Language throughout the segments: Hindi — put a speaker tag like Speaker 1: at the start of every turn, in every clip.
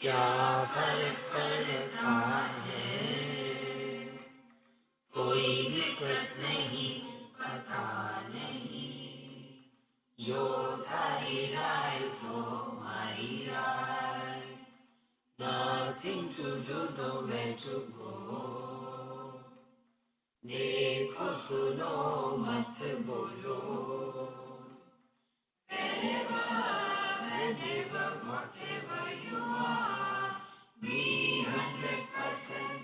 Speaker 1: क्या फर्क पड़ता है, कोई दिक्कत नहीं, पता नहीं, जो थारी राय सो हमारी राय, nothing to do, nowhere to go, देखो सुनो मत बोलो, whenever, whatever you are, be 100%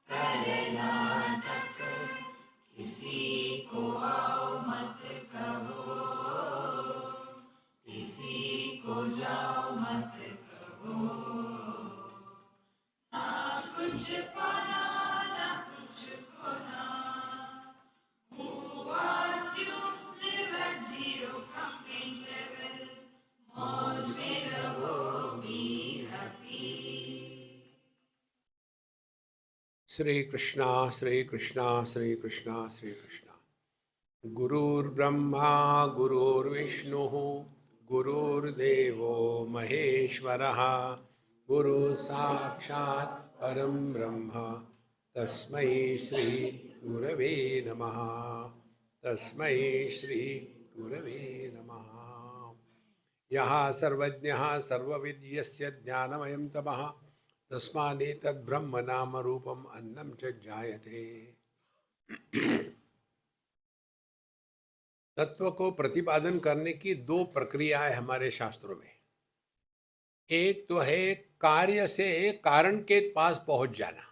Speaker 1: Karnataka, किसी को आओ मत कहो, किसी को जाओ मत कहो, ना कुछ पाना ना कुछ खोना, who asked you live at zero complaint level, मौज में रहो, be happy।
Speaker 2: श्री कृष्णा श्री कृष्णा श्री कृष्णा श्री कृष्णा। गुरुर्ब्रह्मा गुरुर्विष्णु गुरुर्देवो महेश्वरः, गुरु साक्षात् परम ब्रह्म तस्मै श्री गुरवे नमः, तस्मै श्री गुरवे नमः। यः सर्वज्ञः सर्वविद् यस्य ज्ञानमयं तमः, तस्मादेतद् ब्रह्म नाम रूपम अन्नं च जायते। तत्व को प्रतिपादन करने की दो प्रक्रियाएं हमारे शास्त्रों में। एक तो है कार्य से कारण के पास पहुंच जाना।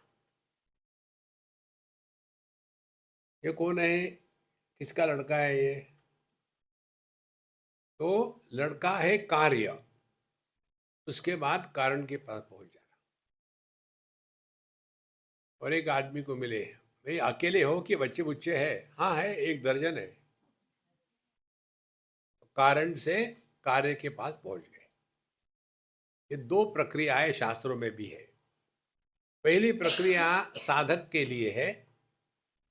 Speaker 2: ये कौन है, किसका लड़का है ये? तो लड़का है कार्य, उसके बाद कारण के पास पहुंच जाना। और एक आदमी को मिले, भाई अकेले हो कि बच्चे बुच्चे है? हाँ है, एक दर्जन है। कारण से कार्य के पास पहुंच गए। ये दो प्रक्रियाएं शास्त्रों में भी है। पहली प्रक्रिया साधक के लिए है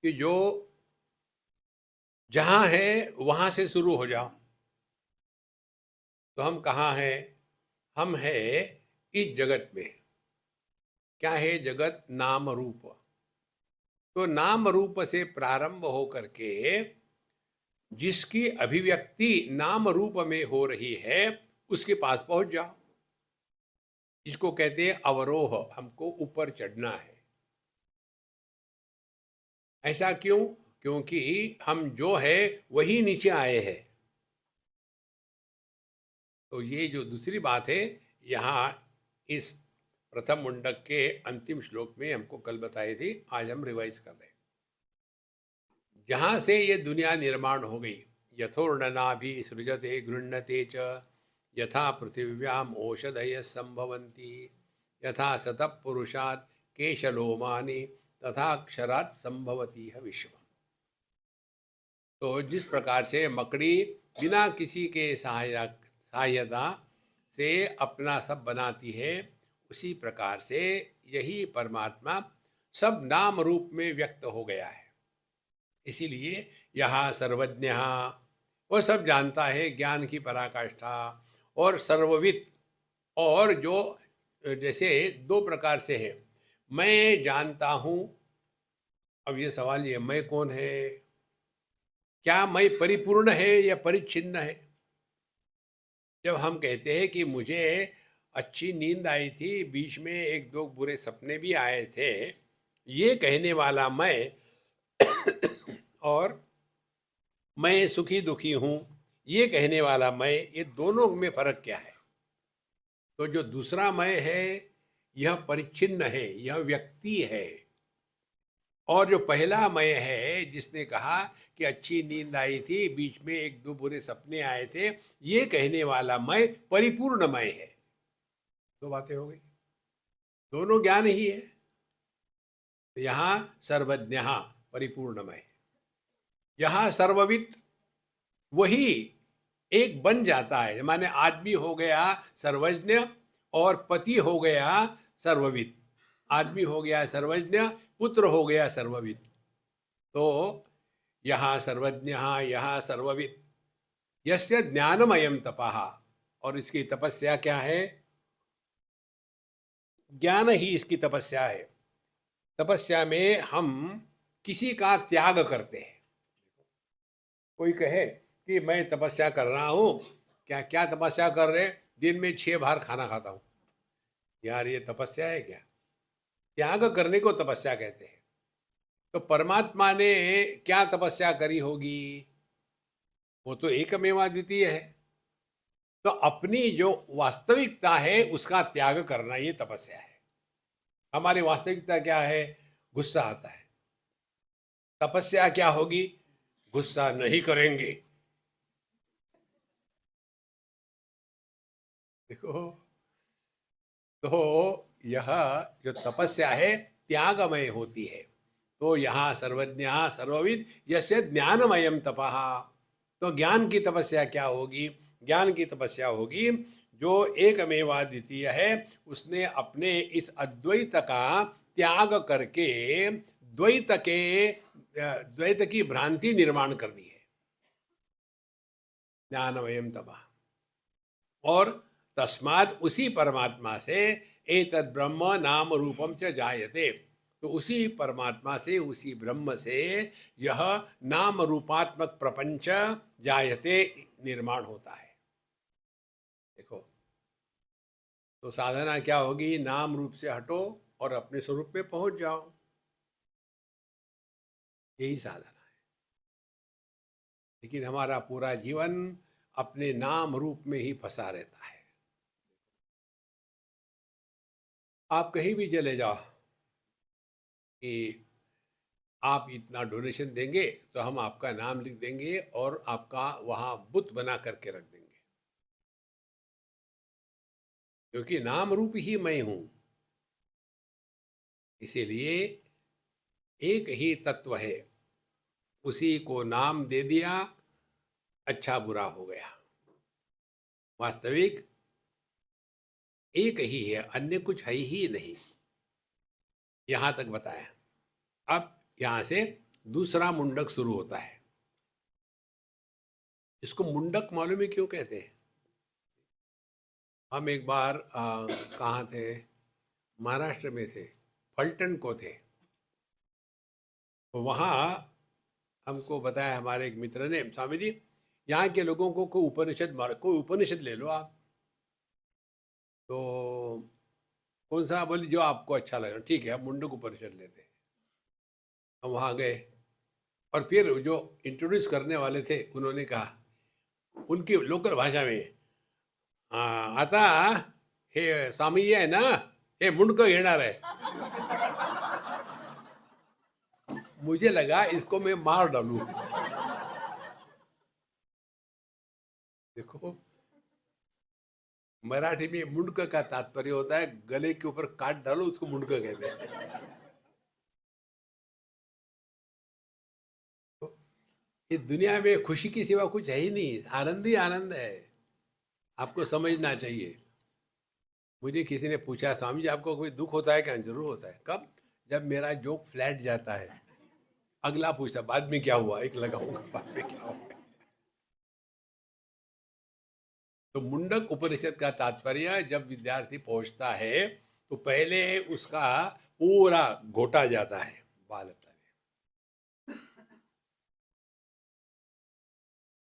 Speaker 2: कि जो जहां है वहां से शुरू हो जाओ। तो हम कहाँ हैं? हम है इस जगत में। क्या है जगत? नाम रूप। तो नाम रूप से प्रारंभ हो करके जिसकी अभिव्यक्ति नाम रूप में हो रही है उसके पास पहुंच जाओ। इसको कहते हैं अवरोह, हमको ऊपर चढ़ना है। ऐसा क्यों? क्योंकि हम जो है वही नीचे आए हैं। तो ये जो दूसरी बात है, यहाँ इस प्रथम मुंडक के अंतिम श्लोक में हमको कल बताई थी, आज हम रिवाइज कर रहे हैं। जहाँ से ये दुनिया निर्माण हो गई, यथोर्णनाभि सृजते गृह्णते च, यथा पृथिव्याम ओषधय संभवन्ति, यथा शतः पुरुषात् केशलोमानि, तथा अक्षरात् संभवती है विश्व। तो जिस प्रकार से मकड़ी बिना किसी के सहायता से अपना सब बनाती है, उसी प्रकार से यही परमात्मा सब नाम रूप में व्यक्त हो गया है। इसीलिए यह सर्वज्ञ, वो सब जानता है, ज्ञान की पराकाष्ठा, और सर्वविद। और जो जैसे दो प्रकार से है, मैं जानता हूँ। अब ये सवाल ये, मैं कौन है? क्या मैं परिपूर्ण है या परिच्छिन्न है? जब हम कहते हैं कि मुझे अच्छी नींद आई थी, बीच में एक दो बुरे सपने भी आए थे, ये कहने वाला मैं और मैं सुखी दुखी हूं ये कहने वाला मैं, ये दोनों में फर्क क्या है? तो जो दूसरा मैं है यह परिच्छिन्न है, यह व्यक्ति है। और जो पहला मैं है जिसने कहा कि अच्छी नींद आई थी, बीच में एक दो बुरे सपने आए थे, ये कहने वाला मैं परिपूर्ण मैं है। दो बातें हो गई, दोनों ज्ञान ही है। तो यहाँ सर्वज्ञ परिपूर्णमय, यहाँ सर्वविद वही एक बन जाता है। माने आदमी हो गया सर्वज्ञ और पति हो गया सर्वविद। आदमी हो गया सर्वज्ञ, पुत्र हो गया सर्वविद। तो यहाँ सर्वज्ञ यहाँ सर्वविद, यस्य ज्ञानमयम तपः। और इसकी तपस्या क्या है? ज्ञान ही इसकी तपस्या है। तपस्या में हम किसी का त्याग करते हैं। कोई कहे कि मैं तपस्या कर रहा हूं, क्या क्या तपस्या कर रहे हैं? दिन में 6 बार खाना खाता हूं। यार ये तपस्या है क्या? त्याग करने को तपस्या कहते हैं। तो परमात्मा ने क्या तपस्या करी होगी? वो तो एकमेवाद्वितीय है। तो अपनी जो वास्तविकता है उसका त्याग करना ये तपस्या है। हमारी वास्तविकता क्या है? गुस्सा आता है। तपस्या क्या होगी? गुस्सा नहीं करेंगे। देखो, तो यह जो तपस्या है त्यागमय होती है। तो यहाँ सर्वज्ञ सर्वविद यस्य ज्ञानमयम तपः। तो ज्ञान की तपस्या क्या होगी? ज्ञान की तपस्या होगी जो एकमेवाद्वितीय है, उसने अपने इस अद्वैत का त्याग करके द्वैत की भ्रांति निर्माण कर दी है। ज्ञानमयम तपः। और तस्मात् उसी परमात्मा से एतद् ब्रह्म नाम रूपम च जायते। तो उसी परमात्मा से, उसी ब्रह्म से यह नाम रूपात्मक प्रपंच जायते, निर्माण होता है। देखो, तो साधना क्या होगी? नाम रूप से हटो और अपने स्वरूप में पहुंच जाओ। यही साधना है। लेकिन हमारा पूरा जीवन अपने नाम रूप में ही फंसा रहता है। आप कहीं भी चले जाओ कि आप इतना डोनेशन देंगे तो हम आपका नाम लिख देंगे और आपका वहां बुत बना करके रख देंगे, क्योंकि नाम रूप ही मैं हूं। इसीलिए एक ही तत्व है, उसी को नाम दे दिया, अच्छा बुरा हो गया। वास्तविक एक ही है, अन्य कुछ है ही नहीं। यहां तक बताया। अब यहां से दूसरा मुंडक शुरू होता है। इसको मुंडक मालूम है क्यों कहते हैं? हम एक बार कहाँ थे? महाराष्ट्र में थे, फलटन को थे। तो वहाँ हमको बताया हमारे एक मित्र ने, स्वामी जी यहाँ के लोगों को कोई उपनिषद ले लो आप। तो कौन सा? बोली जो आपको अच्छा लगे। ठीक है, हम मुंडक उपनिषद लेते हैं। हम वहाँ गए और फिर जो इंट्रोड्यूस करने वाले थे उन्होंने कहा उनकी लोकल भाषा में, आता हे स्वामी जी आहे ना, हे मुंडक घेणार है। मुझे लगा इसको मैं मार डालूं। देखो, मराठी में मुंडक का तात्पर्य होता है गले के ऊपर काट डालो, उसको मुंडक कहते हैं। तो इस दुनिया में खुशी की सिवा कुछ है ही नहीं, आनंद ही आनंद है। आपको समझना चाहिए। मुझे किसी ने पूछा, स्वामी जी आपको कोई दुख होता है क्या? जरूर होता है। कब? जब मेरा जोक फ्लैट जाता है। अगला पूछा बाद में क्या हुआ, एक लगाऊंगा बाद में क्या हुआ। तो मुंडक उपनिषद का तात्पर्य, जब विद्यार्थी पहुंचता है तो पहले उसका पूरा घोटा जाता है बाल अपने।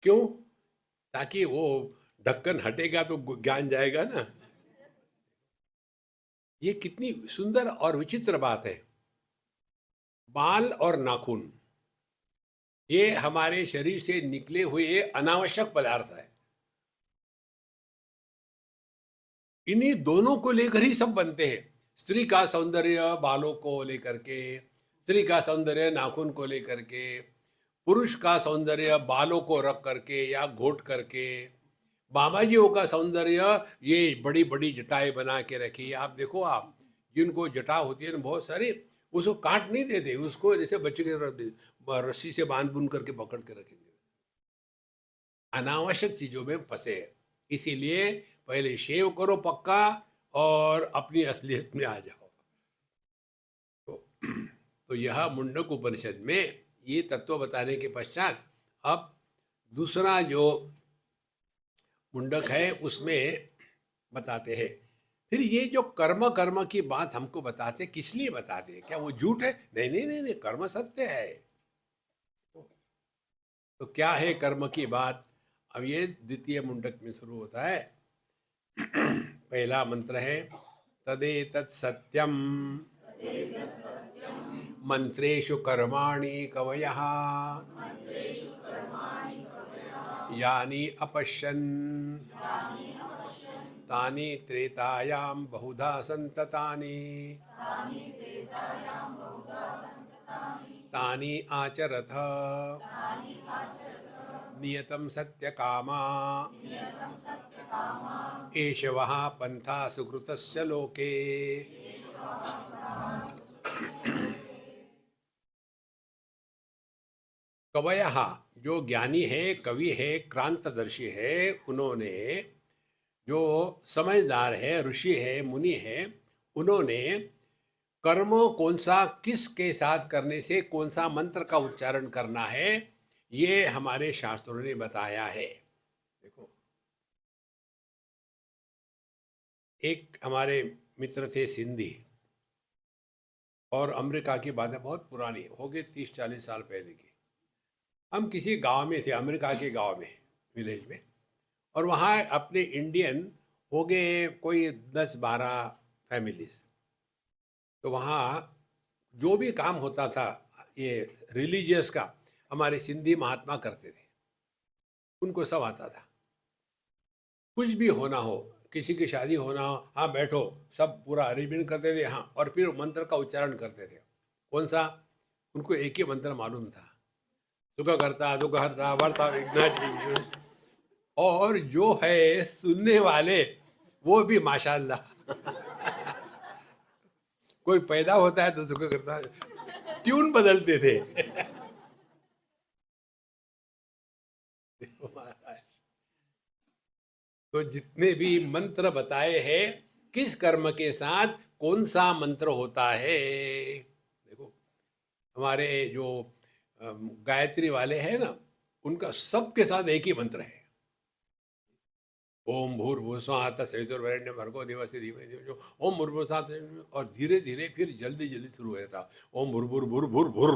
Speaker 2: क्यों? ताकि वो ढक्कन हटेगा तो ज्ञान जाएगा ना। ये कितनी सुंदर और विचित्र बात है। बाल और नाखून ये हमारे शरीर से निकले हुए अनावश्यक पदार्थ है। इन्हीं दोनों को लेकर ही सब बनते हैं। स्त्री का सौंदर्य बालों को लेकर के, स्त्री का सौंदर्य नाखून को लेकर के, पुरुष का सौंदर्य बालों को रख करके या घोट करके, बाबाजियों का सौंदर्य ये बड़ी बड़ी जटाएं बना के रखी। आप देखो, आप जिनको जटा होती है ना बहुत सारी, उसको काट नहीं देते, उसको जैसे बच्चे के रस्सी से बांध बुन करके पकड़ के रखेंगे। अनावश्यक चीजों में फंसे। इसीलिए पहले शेव करो पक्का और अपनी असलियत में आ जाओ। तो, तो यह मुंडक उपनिषद में ये तत्व बताने के पश्चात अब दूसरा जो मुंडक है उसमें बताते हैं फिर ये जो कर्म कर्म की बात हमको बताते, किस लिए बताते हैं? क्या वो झूठ है? नहीं नहीं नहीं नहीं, कर्म सत्य है। तो क्या है कर्म की बात? अब ये द्वितीय मुंडक में शुरू होता है। पहला मंत्र है तदेतत् सत्यम मंत्रेषु कर्माणि कवयः यानि अपश्यन् तानि त्रेतायां बहुधा सन्ततानि तानि आचरथ नियतं सत्यकामा एष वः पन्था सुकृतस्य लोके। कवयः जो ज्ञानी है, कवि है, क्रांतदर्शी है, उन्होंने, जो समझदार है, ऋषि है, मुनि है, उन्होंने कर्म कौन सा किसके साथ करने से कौन सा मंत्र का उच्चारण करना है, ये हमारे शास्त्रों ने बताया है। देखो, एक हमारे मित्र थे सिंधी, और अमेरिका की बात है, बहुत पुरानी हो गई, 30-40 साल पहले की। हम किसी गांव में थे, अमेरिका के गांव में, विलेज में, और वहाँ अपने इंडियन हो गए कोई 10-12 फैमिलीज। तो वहाँ जो भी काम होता था ये रिलीजियस का, हमारे सिंधी महात्मा करते थे, उनको सब आता था। कुछ भी होना हो, किसी की शादी होना हो, हाँ बैठो, सब पूरा अरेंजमेंट करते थे, हाँ, और फिर मंत्र का उच्चारण करते थे। कौन सा? उनको एक ही मंत्र मालूम था, सुख करता दुख हरता वर्ता विघ्न। और जो है सुनने वाले, वो भी माशाल्लाह कोई पैदा होता है तो सुख करता है, ट्यून बदलते थे। तो जितने भी मंत्र बताए हैं, किस कर्म के साथ कौन सा मंत्र होता है। देखो, हमारे जो गायत्री वाले हैं ना, उनका सबके साथ एक ही मंत्र है, ओम भूर्भुवस्सुवः तत्सवितुर्वरेण्यं भर्गो देवस्य धीमहि जो ओम भूर्भुवस्सुवः, और धीरे धीरे फिर जल्दी जल्दी शुरू होता था ओम भूर्भुर्भुर्भुर्भुर।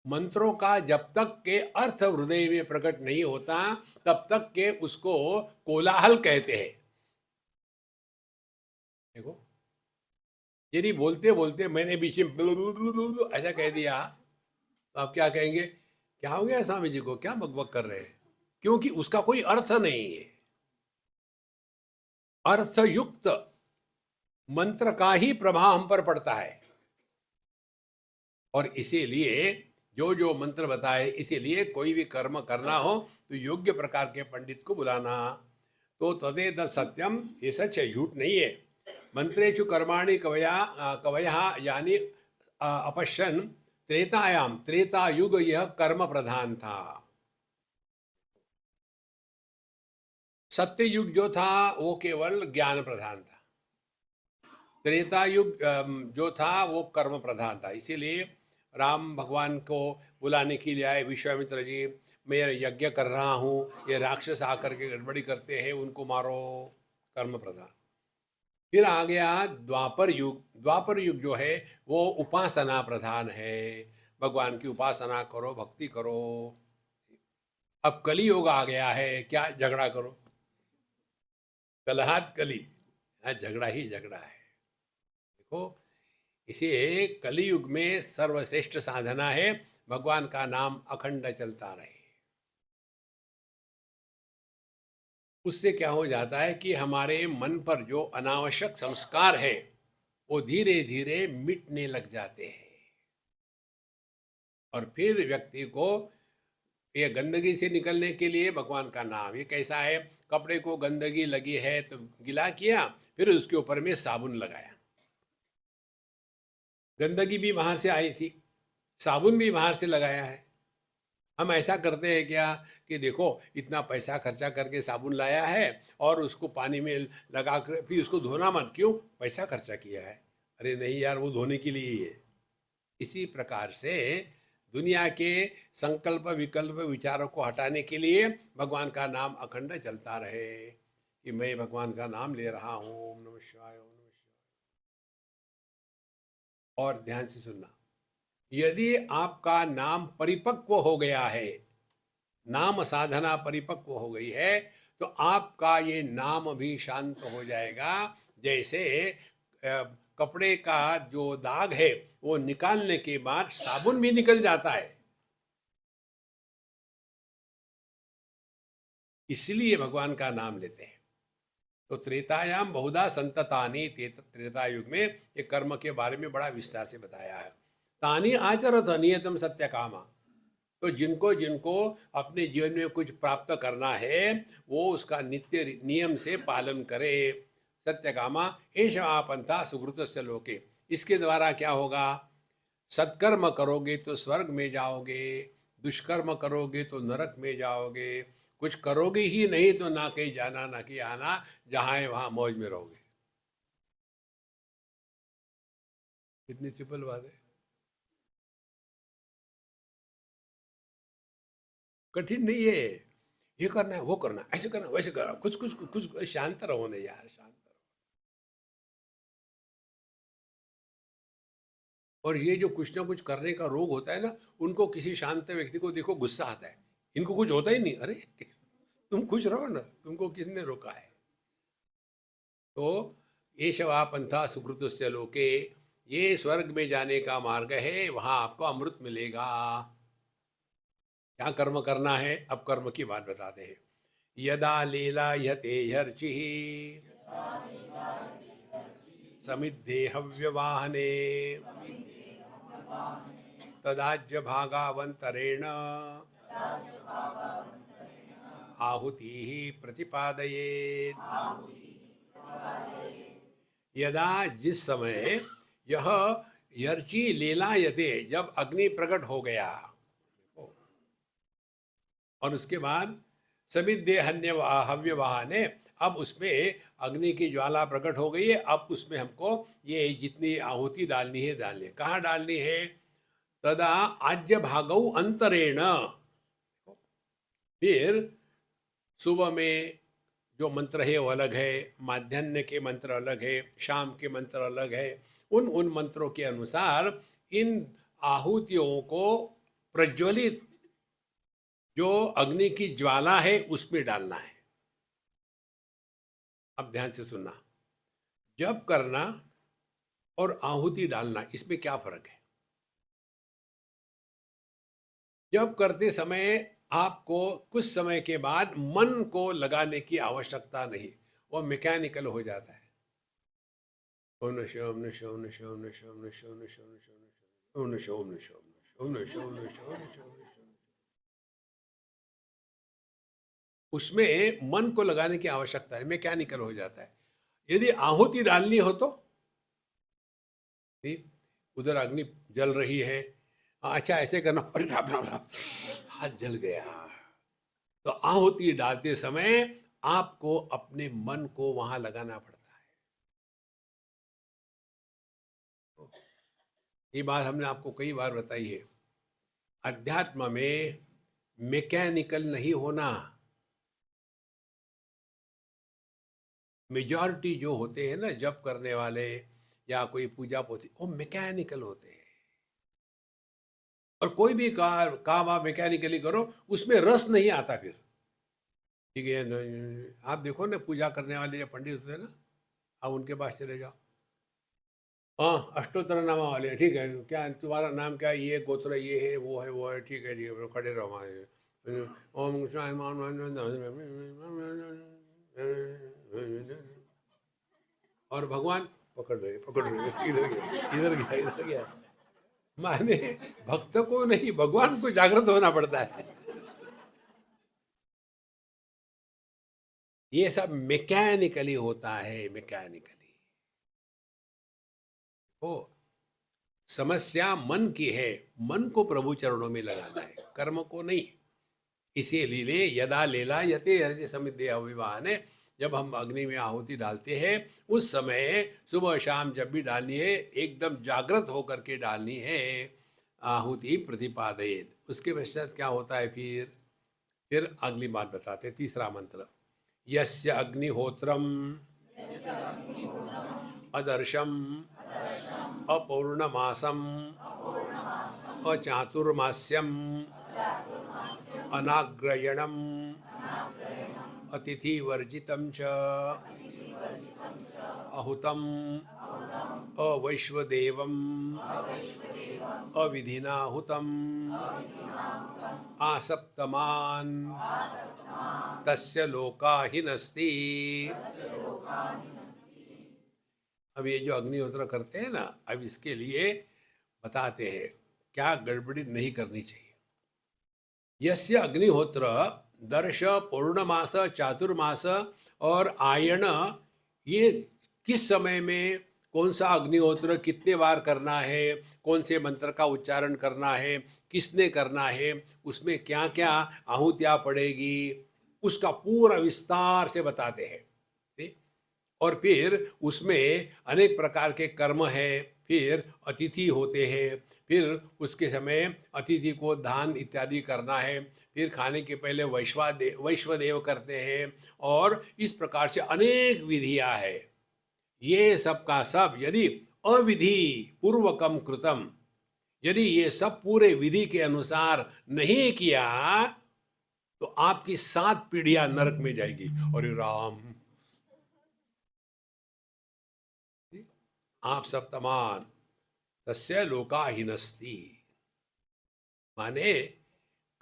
Speaker 2: मंत्रों का जब तक के अर्थ हृदय में प्रकट नहीं होता, तब तक के उसको कोलाहल कहते हैं। देखो, यदि बोलते बोलते मैंने बीच में ऐसा कह दिया, तो आप क्या कहेंगे? क्या हो गया स्वामी जी को, क्या बकबक कर रहे हैं? क्योंकि उसका कोई अर्थ नहीं है। अर्थयुक्त मंत्र का ही प्रभाव हम पर पड़ता है, और इसीलिए जो जो मंत्र बताए, इसीलिए कोई भी कर्म करना हो तो योग्य प्रकार के पंडित को बुलाना। तो तदेतत् सत्यम, ये सच है, झूठ नहीं है। मंत्रेषु कर्माणि कवयः यानी अपश्यन् त्रेतायाम, त्रेता युग यह कर्म प्रधान था। सत्य युग जो था वो केवल ज्ञान प्रधान था, त्रेता युग जो था वो कर्म प्रधान था। इसीलिए राम भगवान को बुलाने के लिए आए, विश्वामित्र जी, मैं यज्ञ कर रहा हूँ, ये राक्षस आकर के गड़बड़ी करते हैं, उनको मारो, कर्म प्रधान। फिर आ गया द्वापर युग। द्वापर युग जो है वो उपासना प्रधान है, भगवान की उपासना करो, भक्ति करो। अब कली युग आ गया है, क्या झगड़ा करो, कलहात कली, झगड़ा ही झगड़ा है। देखो, इसे कलियुग में सर्वश्रेष्ठ साधना है, भगवान का नाम अखंड चलता रहे। उससे क्या हो जाता है कि हमारे मन पर जो अनावश्यक संस्कार है वो धीरे धीरे मिटने लग जाते हैं, और फिर व्यक्ति को ये गंदगी से निकलने के लिए भगवान का नाम, ये कैसा है, कपड़े को गंदगी लगी है तो गीला किया, फिर उसके ऊपर में साबुन लगाया, गंदगी भी बाहर से आई थी, साबुन भी बाहर से लगाया है। हम ऐसा करते हैं क्या कि देखो इतना पैसा खर्चा करके साबुन लाया है और उसको पानी में लगा कर फिर उसको धोना मत, क्यों, पैसा खर्चा किया है। अरे नहीं यार, वो धोने के लिए ही है। इसी प्रकार से दुनिया के संकल्प विकल्प विचारों को हटाने के लिए भगवान का नाम अखंड चलता रहे कि मैं भगवान का नाम ले रहा हूं, ओम नमः शिवाय, ओम नमः शिवाय। और ध्यान से सुनना, यदि आपका नाम परिपक्व हो गया है, नाम साधना परिपक्व हो गई है, तो आपका ये नाम भी शांत हो जाएगा। जैसे कपड़े का जो दाग है वो निकालने के बाद साबुन भी निकल जाता है, इसलिए भगवान का नाम लेते हैं। तो त्रेतायाम बहुधा संततानि, त्रेता युग में ये कर्म के बारे में बड़ा विस्तार से बताया है। तानि आचरत नियतम सत्य कामा, तो जिनको जिनको अपने जीवन में कुछ प्राप्त करना है वो उसका नित्य नियम से पालन करे। सत्य कामा एष आपंथा सुकृत से लोके, इसके द्वारा क्या होगा, सत्कर्म करोगे तो स्वर्ग में जाओगे, दुष्कर्म करोगे तो नरक में जाओगे, कुछ करोगे ही नहीं तो ना कहीं जाना ना कहीं आना, जहां है वहां मौज में रहोगे। कितनी सिंपल बात है, कठिन नहीं है। ये करना है, वो करना है, ऐसे करना वैसे करना, कुछ कुछ कुछ शांत रहो ना यार, शांत रहो। और ये जो कुछ ना कुछ करने का रोग होता है ना, उनको किसी शांत व्यक्ति को देखो गुस्सा आता है, इनको कुछ होता ही नहीं, अरे तुम खुश रहो ना, तुमको किसने रोका है। तो ये शवा पंथा सुकृतस्य लोके, ये स्वर्ग में जाने का मार्ग है, वहां आपको अमृत मिलेगा। क्या कर्म करना है, अब कर्म की बात बताते हैं। यदा लीला यते हर्षि समिद्धे हव्यवाहने तदाज्य भागावंतरेण आहुति प्रतिपादयेत्। यदा, जिस समय, यह यर्ची लीलायते, जब अग्नि प्रकट हो गया, और उसके बाद समिद्धे हव्यवाहने, अब उसमें अग्नि की ज्वाला प्रकट हो गई है, अब उसमें हमको ये जितनी आहुति डालनी है डालनी है। कहाँ डालनी है, तदा आज्य भागौ अंतरेण, फिर सुबह में जो मंत्र है वो अलग है, माध्यान्ह के मंत्र अलग है, शाम के मंत्र अलग है, उन उन मंत्रों के अनुसार इन आहुतियों को प्रज्वलित जो अग्नि की ज्वाला है उसमें डालना है। अब ध्यान से सुनना, जब करना और आहुति डालना, इसमें क्या फर्क है। जब करते समय आपको कुछ समय के बाद मन को लगाने की आवश्यकता नहीं, वो मैकेनिकल हो जाता है। ओम नशो ओम नशो ओम नशो ओम नशो ओम नशो ओम नशो ओम नशो ओम नशो ओम नशो ओम नशो ओम नशो। उसमें मन को लगाने की आवश्यकता है, मैकेनिकल हो जाता है। यदि आहुति डालनी हो तो उधर अग्नि जल रही है, अच्छा ऐसे करना, अरे राम राम राम, हाथ जल गया। तो आहुति डालते समय आपको अपने मन को वहां लगाना पड़ता है। ये बात हमने आपको कई बार बताई है। अध्यात्म में मैकेनिकल नहीं होना। मेजॉरिटी जो होते हैं ना जप करने वाले या कोई पूजा पोथी, वो मैकेनिकल होते हैं। और कोई भी काम आप मैकेनिकली करो उसमें रस नहीं आता फिर। ठीक है, आप देखो ना पूजा करने वाले जो पंडित होते हैं ना, आप उनके पास चले जाओ, हाँ अष्टोत्तर नामा वाले, ठीक है, क्या तुम्हारा नाम क्या है, ये गोत्र ये है वो है, ठीक है, खड़े रहो वहाँ। ओम और भगवान पकड़ रहे इधर गया इधर गया इधर गया। माने भक्त को नहीं, भगवान को जागृत होना पड़ता है। ये सब मैकेनिकली होता है, मैकेनिकली। ओ, समस्या मन की है, मन को प्रभु चरणों में लगाना है, कर्म को नहीं। इसीलिए यदा लेला यते हर्ष समिद्धे अविवाहने, जब हम अग्नि में आहुति डालते हैं उस समय सुबह शाम जब भी डालनी है एकदम जागृत होकर के डालनी है। आहुति प्रतिपादयेत। उसके पश्चात क्या होता है फिर अगली बात बताते हैं, तीसरा मंत्र। यस्य अग्निहोत्रम अदर्शम अपौर्णमासम अचातुर्मास्यम अनाग्रयणम अतिथिवर्जितं च अहुतम अवैश्वदेवम अविधिना हुतम आसप्तमान तस्य लोका हिनस्ति। अब ये जो अग्निहोत्र करते हैं ना, अब इसके लिए बताते हैं क्या गड़बड़ी नहीं करनी चाहिए। यस्य अग्निहोत्र दर्श पौर्णमास चातुर्मास और आयण, ये किस समय में कौन सा अग्निहोत्र कितने बार करना है, कौन से मंत्र का उच्चारण करना है, किसने करना है, उसमें क्या क्या आहुतियाँ पड़ेगी, उसका पूरा विस्तार से बताते हैं। और फिर उसमें अनेक प्रकार के कर्म है, फिर अतिथि होते हैं, फिर उसके समय अतिथि को दान इत्यादि करना है, फिर खाने के पहले वैश्वदेव करते हैं, और इस प्रकार से अनेक विधियां है। ये सब का सब यदि अविधि पूर्वकम कृतम, यदि ये सब पूरे विधि के अनुसार नहीं किया तो आपकी 7 पीढ़ियां नरक में जाएगी। अरे राम, आप सप्तमान तस्य लोका हिनस्ति, माने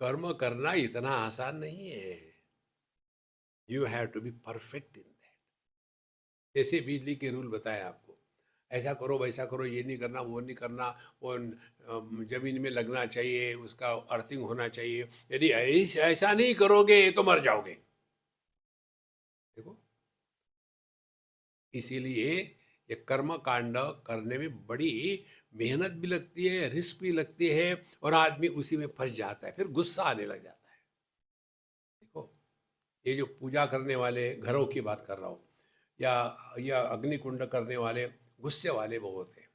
Speaker 2: कर्म करना इतना आसान नहीं है। You have to be perfect in that. जैसे बिजली के रूल बताए आपको, ऐसा करो वैसा करो, ये नहीं करना वो नहीं करना, वो जमीन में लगना चाहिए, उसका अर्थिंग होना चाहिए, यदि ऐसा नहीं करोगे तो मर जाओगे। देखो, इसीलिए ये कर्म कांड करने में बड़ी मेहनत भी लगती है, रिस्क भी लगती है, और आदमी उसी में फंस जाता है, फिर गुस्सा आने लग जाता है। देखो, ये जो पूजा करने वाले घरों की बात कर रहा हूँ, या अग्निकुंड करने वाले, गुस्से वाले बहुत हैं।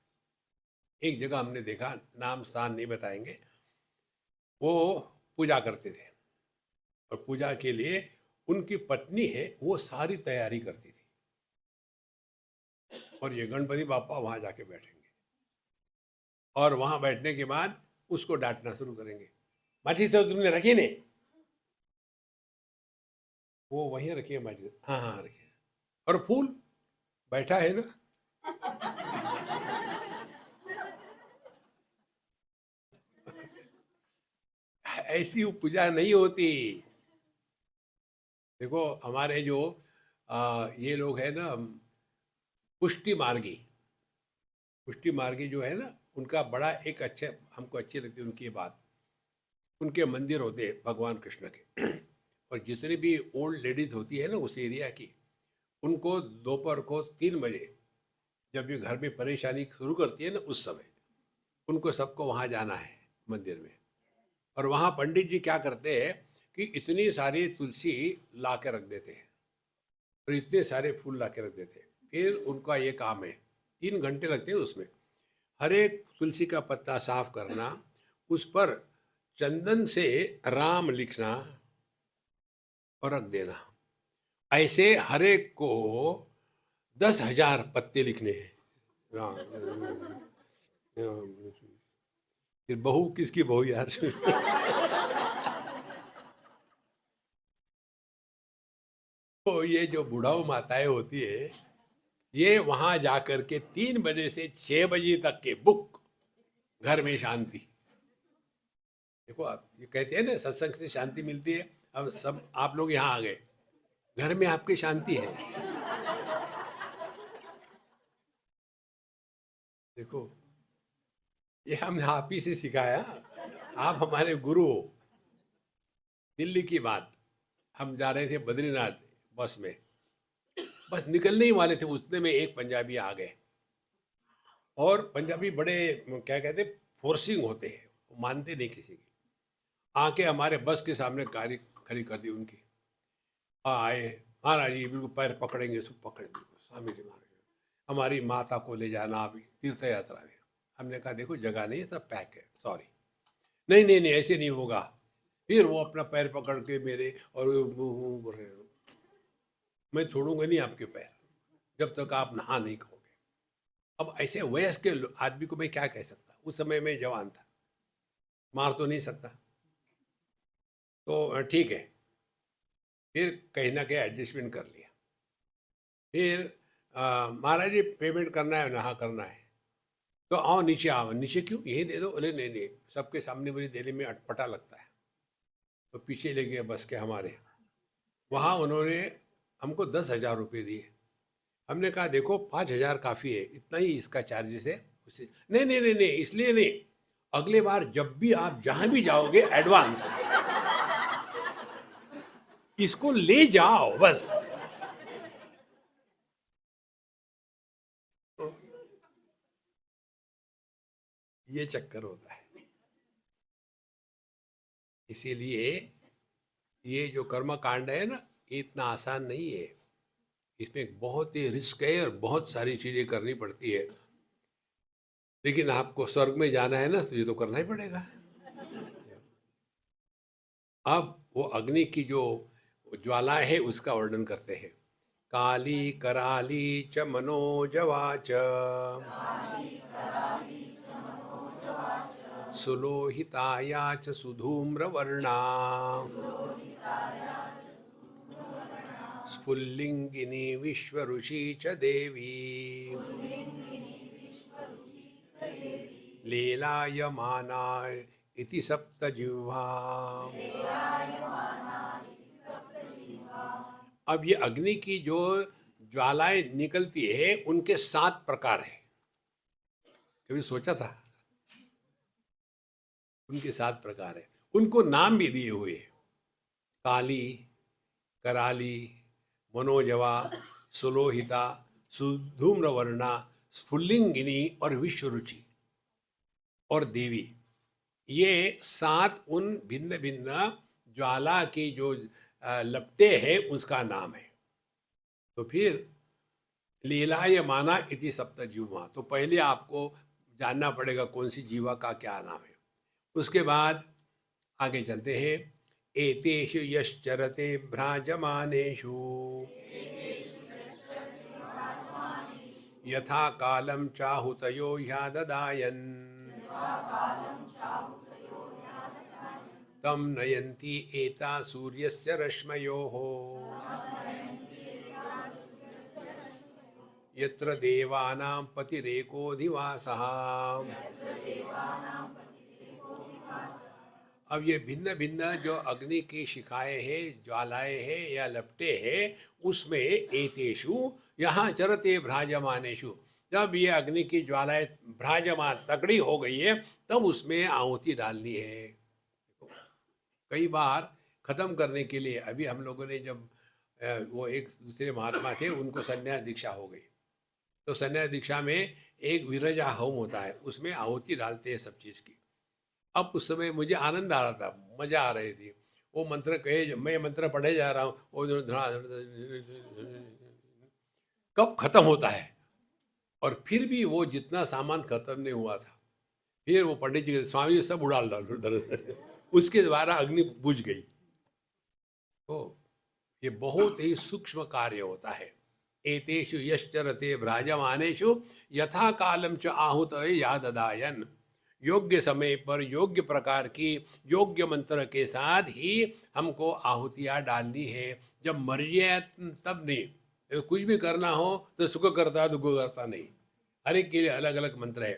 Speaker 2: एक जगह हमने देखा, नाम स्थान नहीं बताएंगे, वो पूजा करते थे, और पूजा के लिए उनकी पत्नी है वो सारी तैयारी करती थी, और ये गणपति बापा वहां जाके बैठेंगे, और वहां बैठने के बाद उसको डांटना शुरू करेंगे, माचिस तो तुमने रखी नहीं, वो वहीं रखिए माचिस, हाँ हाँ रखिए, और फूल बैठा है ना। ऐसी पूजा नहीं होती। देखो, हमारे जो ये लोग हैं ना, पुष्टि मार्गी जो है ना, उनका बड़ा एक अच्छे, हमको अच्छी लगती है उनकी बात। उनके मंदिर होते हैं भगवान कृष्ण के, और जितनी भी ओल्ड लेडीज होती है ना उस एरिया की, उनको दोपहर को 3 बजे जब ये घर में परेशानी शुरू करती है ना, उस समय उनको सबको वहाँ जाना है मंदिर में। और वहाँ पंडित जी क्या करते हैं कि इतनी सारी तुलसी ला के रख देते हैं, और इतने सारे फूल ला के रख देते हैं। फिर उनका ये काम है, 3 घंटे लगते हैं उसमें, हर एक तुलसी का पत्ता साफ करना, उस पर चंदन से राम लिखना और रख देना। ऐसे हर एक को 10,000 पत्ते लिखने हैं। राम, फिर बहू किसकी बहू यार। तो ये जो बुढ़ाऊ माताएं होती है, ये वहां जाकर के 3 बजे से 6 बजे तक के बुक, घर में शांति। देखो, आप ये कहते हैं ना सत्संग से शांति मिलती है, अब सब आप लोग यहाँ आ गए, घर में आपकी शांति है। देखो, ये हमने आप ही से सिखाया, आप हमारे गुरु हो। दिल्ली की बात, हम जा रहे थे बद्रीनाथ बस में, बस निकलने ही वाले थे, उतने में एक पंजाबी आ गए, और पंजाबी बड़े क्या कहते फोर्सिंग होते हैं, वो मानते नहीं किसी की। आके हमारे बस के सामने गाड़ी खड़ी कर दी उनकी, आए, महाराज जी बिल्कुल पैर पकड़ेंगे, सब पकड़े, बिल्कुल स्वामी जी महाराज हमारी माता को ले जाना अभी तीर्थ यात्रा में। हमने कहा देखो जगह नहीं है, सब पैक है, सॉरी। नहीं नहीं नहीं, ऐसे नहीं होगा। फिर वो अपना पैर पकड़ के मेरे, और मैं छोड़ूंगा नहीं आपके पैर जब तक आप नहा नहीं कहोगे। अब ऐसे वयस्क आदमी को मैं क्या कह सकता, उस समय मैं जवान था, मार तो नहीं सकता। तो ठीक है, फिर कहीं ना कहीं एडजस्टमेंट कर लिया। फिर महाराज जी पेमेंट करना है, नहा करना है, तो आओ नीचे आओ। नीचे क्यों, यही दे दो। बोले नहीं नहीं, सबके सामने मुझे देने में अटपटा लगता है। तो पीछे ले गए बस के हमारे, वहाँ उन्होंने हमको 10,000 रुपये दिए। हमने कहा देखो 5,000 काफ़ी है, इतना ही इसका चार्जेस है। उसे नहीं नहीं नहीं नहीं, इसलिए नहीं, अगले बार जब भी आप जहाँ भी जाओगे एडवांस इसको ले जाओ बस। तो ये चक्कर होता है। इसीलिए ये जो कर्म कांड है ना, ये इतना आसान नहीं है। इसमें बहुत ही रिस्क है और बहुत सारी चीजें करनी पड़ती है। लेकिन आपको स्वर्ग में जाना है ना, तो ये तो करना ही पड़ेगा। अब वो अग्नि की जो ज्वाला है उसका वर्णन करते हैं। काली कराली च मनोजवा च सुलोहिताया च सुधूम्रवर्णा स्फुल्लिंगिनी विश्वऋषि च देवी लीलायमाना इति सप्तजिह्वा। अब ये अग्नि की जो ज्वालाएं निकलती है उनके 7 प्रकार है। कभी सोचा था? उनके 7 प्रकार है, उनको नाम भी दिए हुए हैं। काली, कराली, मनोजवा, सुलोहिता, सुधूम्रवर्णा, स्फुल्लिंगिनी और विश्वरुचि और देवी। ये 7 उन भिन्न भिन्न ज्वाला की जो लपटे हैं उसका नाम है। तो फिर लीलायमाना इति सप्तजिह्वा, तो पहले आपको जानना पड़ेगा कौन सी जीवा का क्या नाम है। उसके बाद आगे चलते हैं। एतेषु यश्चरते भ्राजमानेषु यथा कालं चाहुतयो ह्याददायन् तं नयन्ति एता सूर्यस्य रश्मयोः यत्र देवानां पतिरेकोऽधिवासः। अब ये भिन्न भिन्न जो अग्नि की शिखाएं हैं, ज्वालाएं हैं या लपटे हैं, उसमें एतेषु यहाँ चरते भ्राजमानेषु, जब ये अग्नि की ज्वालाएं भ्राजमान तगड़ी हो गई है तब उसमें आहुति डालनी है। कई बार खत्म करने के लिए, अभी हम लोगों ने जब वो एक दूसरे महात्मा थे उनको संन्यास दीक्षा हो गई, तो संन्यास दीक्षा में एक विरजा होम होता है, उसमें आहुति डालते हैं सब चीज़ की। अब उस समय मुझे आनंद आ रहा था, मजा आ रही थी। वो मंत्र कहे, मैं मंत्र पढ़े जा रहा हूँ, वो कब खत्म होता है, और फिर भी वो जितना सामान खत्म नहीं हुआ था, फिर वो पंडित जी स्वामी जी सब उड़ाल डाल उसके द्वारा अग्नि बुझ गई। तो ये बहुत ही सूक्ष्म कार्य होता है। एतेषु यश्चरते भ्राजमानेषु यथा कालम च आहुत याददायन, योग्य समय पर योग्य प्रकार की योग्य मंत्र के साथ ही हमको आहुतियाँ डालनी है। जब मर्जी है तब नहीं, तो कुछ भी करना हो तो सुख करता दुख करता नहीं, हर एक के लिए अलग अलग मंत्र है।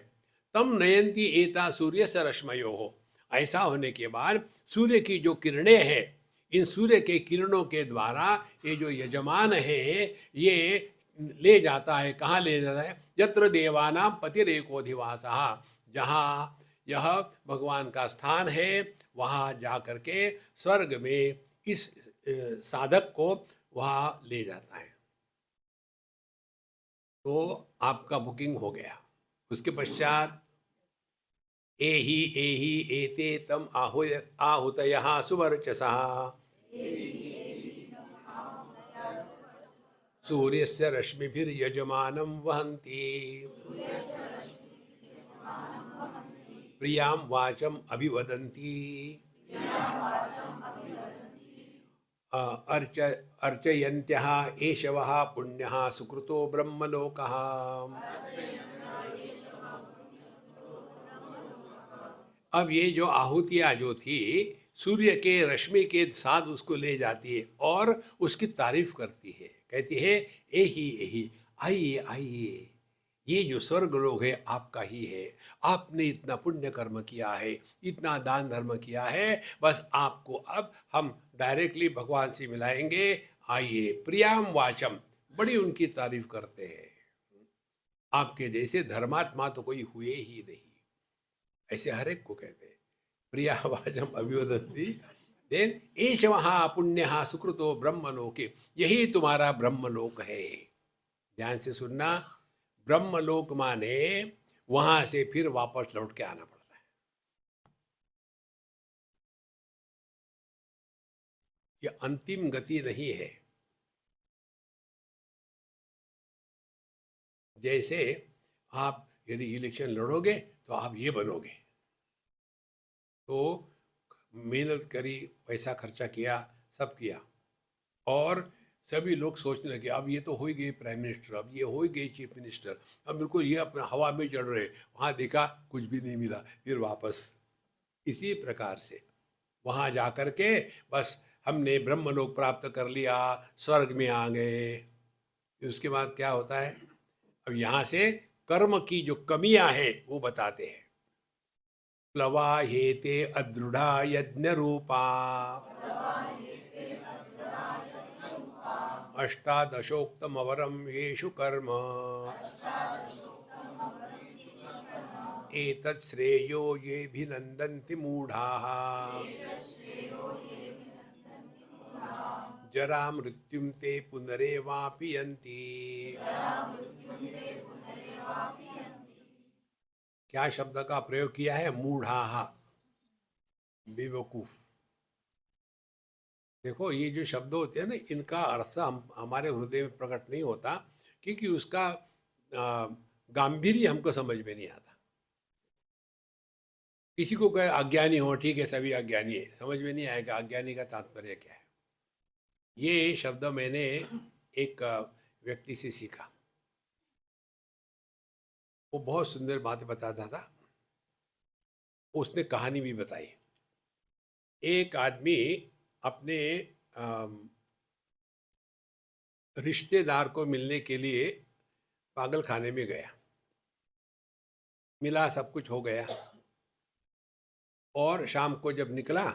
Speaker 2: तम नयंती एता सूर्य से रश्मयो हो, ऐसा होने के बाद सूर्य की जो किरणें हैं, इन सूर्य के किरणों के द्वारा ये जो यजमान है ये ले जाता है। कहाँ ले जाता है? यत्र देवानां पतिरेकोधिवासः, जहाँ यह भगवान का स्थान है, वहाँ जा करके स्वर्ग में इस साधक को वहाँ ले जाता है। तो आपका बुकिंग हो गया। उसके पश्चात एहि एते तम आहुतयः सुवर्चसः सूर्यस्य रश्मिभिर्यजमानं वहन्ति प्रियाम वाचम अभिवदन्ति अर्च अर्चयन्त्यः एषवः पुण्यः सुकृतो ब्रह्मलोकः। अब ये जो आहुतियां जो थी सूर्य के रश्मि के साथ उसको ले जाती है और उसकी तारीफ करती है, कहती है यही यही, आइए आइए, ये जो स्वर्ग लोक है आपका ही है, आपने इतना पुण्य कर्म किया है, इतना दान धर्म किया है, बस आपको अब हम डायरेक्टली भगवान से मिलाएंगे, आइए। प्रियाम वाचम, बड़ी उनकी तारीफ करते हैं। आपके जैसे धर्मात्मा तो कोई हुए ही नहीं, ऐसे हर एक को कहते हैं। प्रिया वाचम अभिवदन्ति, देन एष वहाँ पुण्य सुकृतो ब्रह्मलोके, यही तुम्हारा ब्रह्मलोक है। ध्यान से सुनना, ब्रह्मलोक माने वहां से फिर वापस लौट के आना पड़ता है। ये अंतिम गति नहीं है। जैसे आप यदि इलेक्शन लड़ोगे तो आप ये बनोगे, तो मेहनत करी, पैसा खर्चा किया, सब किया, और सभी लोग सोचने लगे अब ये तो हो ही गई प्राइम मिनिस्टर, अब ये हो ही गई चीफ मिनिस्टर, अब बिल्कुल ये अपना हवा में चढ़ रहे, वहाँ देखा कुछ भी नहीं मिला, फिर वापस। इसी प्रकार से वहाँ जा कर के बस हमने ब्रह्मलोक प्राप्त कर लिया, स्वर्ग में आ गए, उसके बाद क्या होता है? अब यहाँ से कर्म की जो कमियां हैं वो बताते हैं। प्लवा हेते अदृढ़ा यज्ञ रूपा अष्टादशोक्तमवरं येषु कर्म एतत् श्रेयो येऽभिनन्दन्ति मूढाः जरा मृत्युं ते पुनरेवापि यन्ति। क्या शब्द का प्रयोग किया है? मूढ़ाः, बेवकूफ। देखो ये जो शब्द होते हैं ना, इनका अर्थ हमारे हृदय में प्रकट नहीं होता, क्योंकि उसका गांभीर्य हमको समझ में नहीं आता। किसी को कहे अज्ञानी हो, ठीक है सभी अज्ञानी है, समझ में नहीं आएगा अज्ञानी का तात्पर्य क्या है। ये शब्द मैंने एक व्यक्ति से सीखा, वो बहुत सुंदर बातें बताता था, उसने कहानी भी बताई। एक आदमी अपने रिश्तेदार को मिलने के लिए पागल खाने में गया, मिला, सब कुछ हो गया, और शाम को जब निकला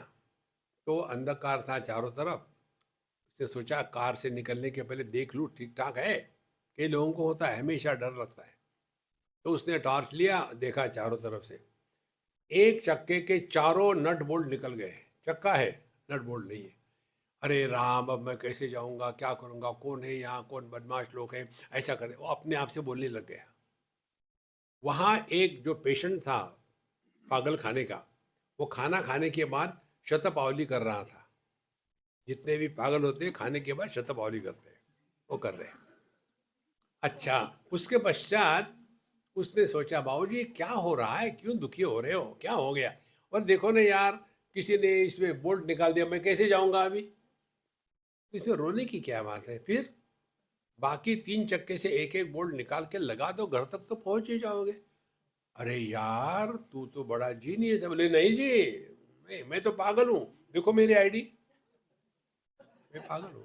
Speaker 2: तो अंधकार था चारों तरफ। उसने सोचा कार से निकलने के पहले देख लूँ ठीक ठाक है, कई लोगों को होता है, हमेशा डर लगता है। तो उसने टॉर्च लिया, देखा चारों तरफ से, एक चक्के के चारों नट बोल्ट निकल गए। चक्का है, नट बोल्ट नहीं है। अरे राम, अब मैं कैसे जाऊंगा, क्या करूंगा, कौन है यहाँ, कौन बदमाश लोग हैं, ऐसा कर दे। वो अपने आप से बोलने लग गया। वहाँ एक जो पेशेंट था पागल खाने का, वो खाना खाने के बाद शतपावली कर रहा था। जितने भी पागल होते हैं खाने के बाद शतपावली करते हैं, वो कर रहे हैं। अच्छा, उसके पश्चात उसने सोचा बाबूजी क्या हो रहा है, क्यों दुखी हो रहे हो, क्या हो गया? और देखो ना यार, किसी ने इसमें बोल्ट निकाल दिया, मैं कैसे जाऊंगा अभी? इसमें रोने की क्या बात है? फिर बाकी 3 चक्के से एक एक बोल्ट निकाल के लगा दो, घर तक तो पहुंच ही जाओगे। अरे यार तू तो बड़ा जीनियस है। बोले नहीं जी, मैं तो पागल हूं, देखो मेरी आईडी, मैं पागल हूं।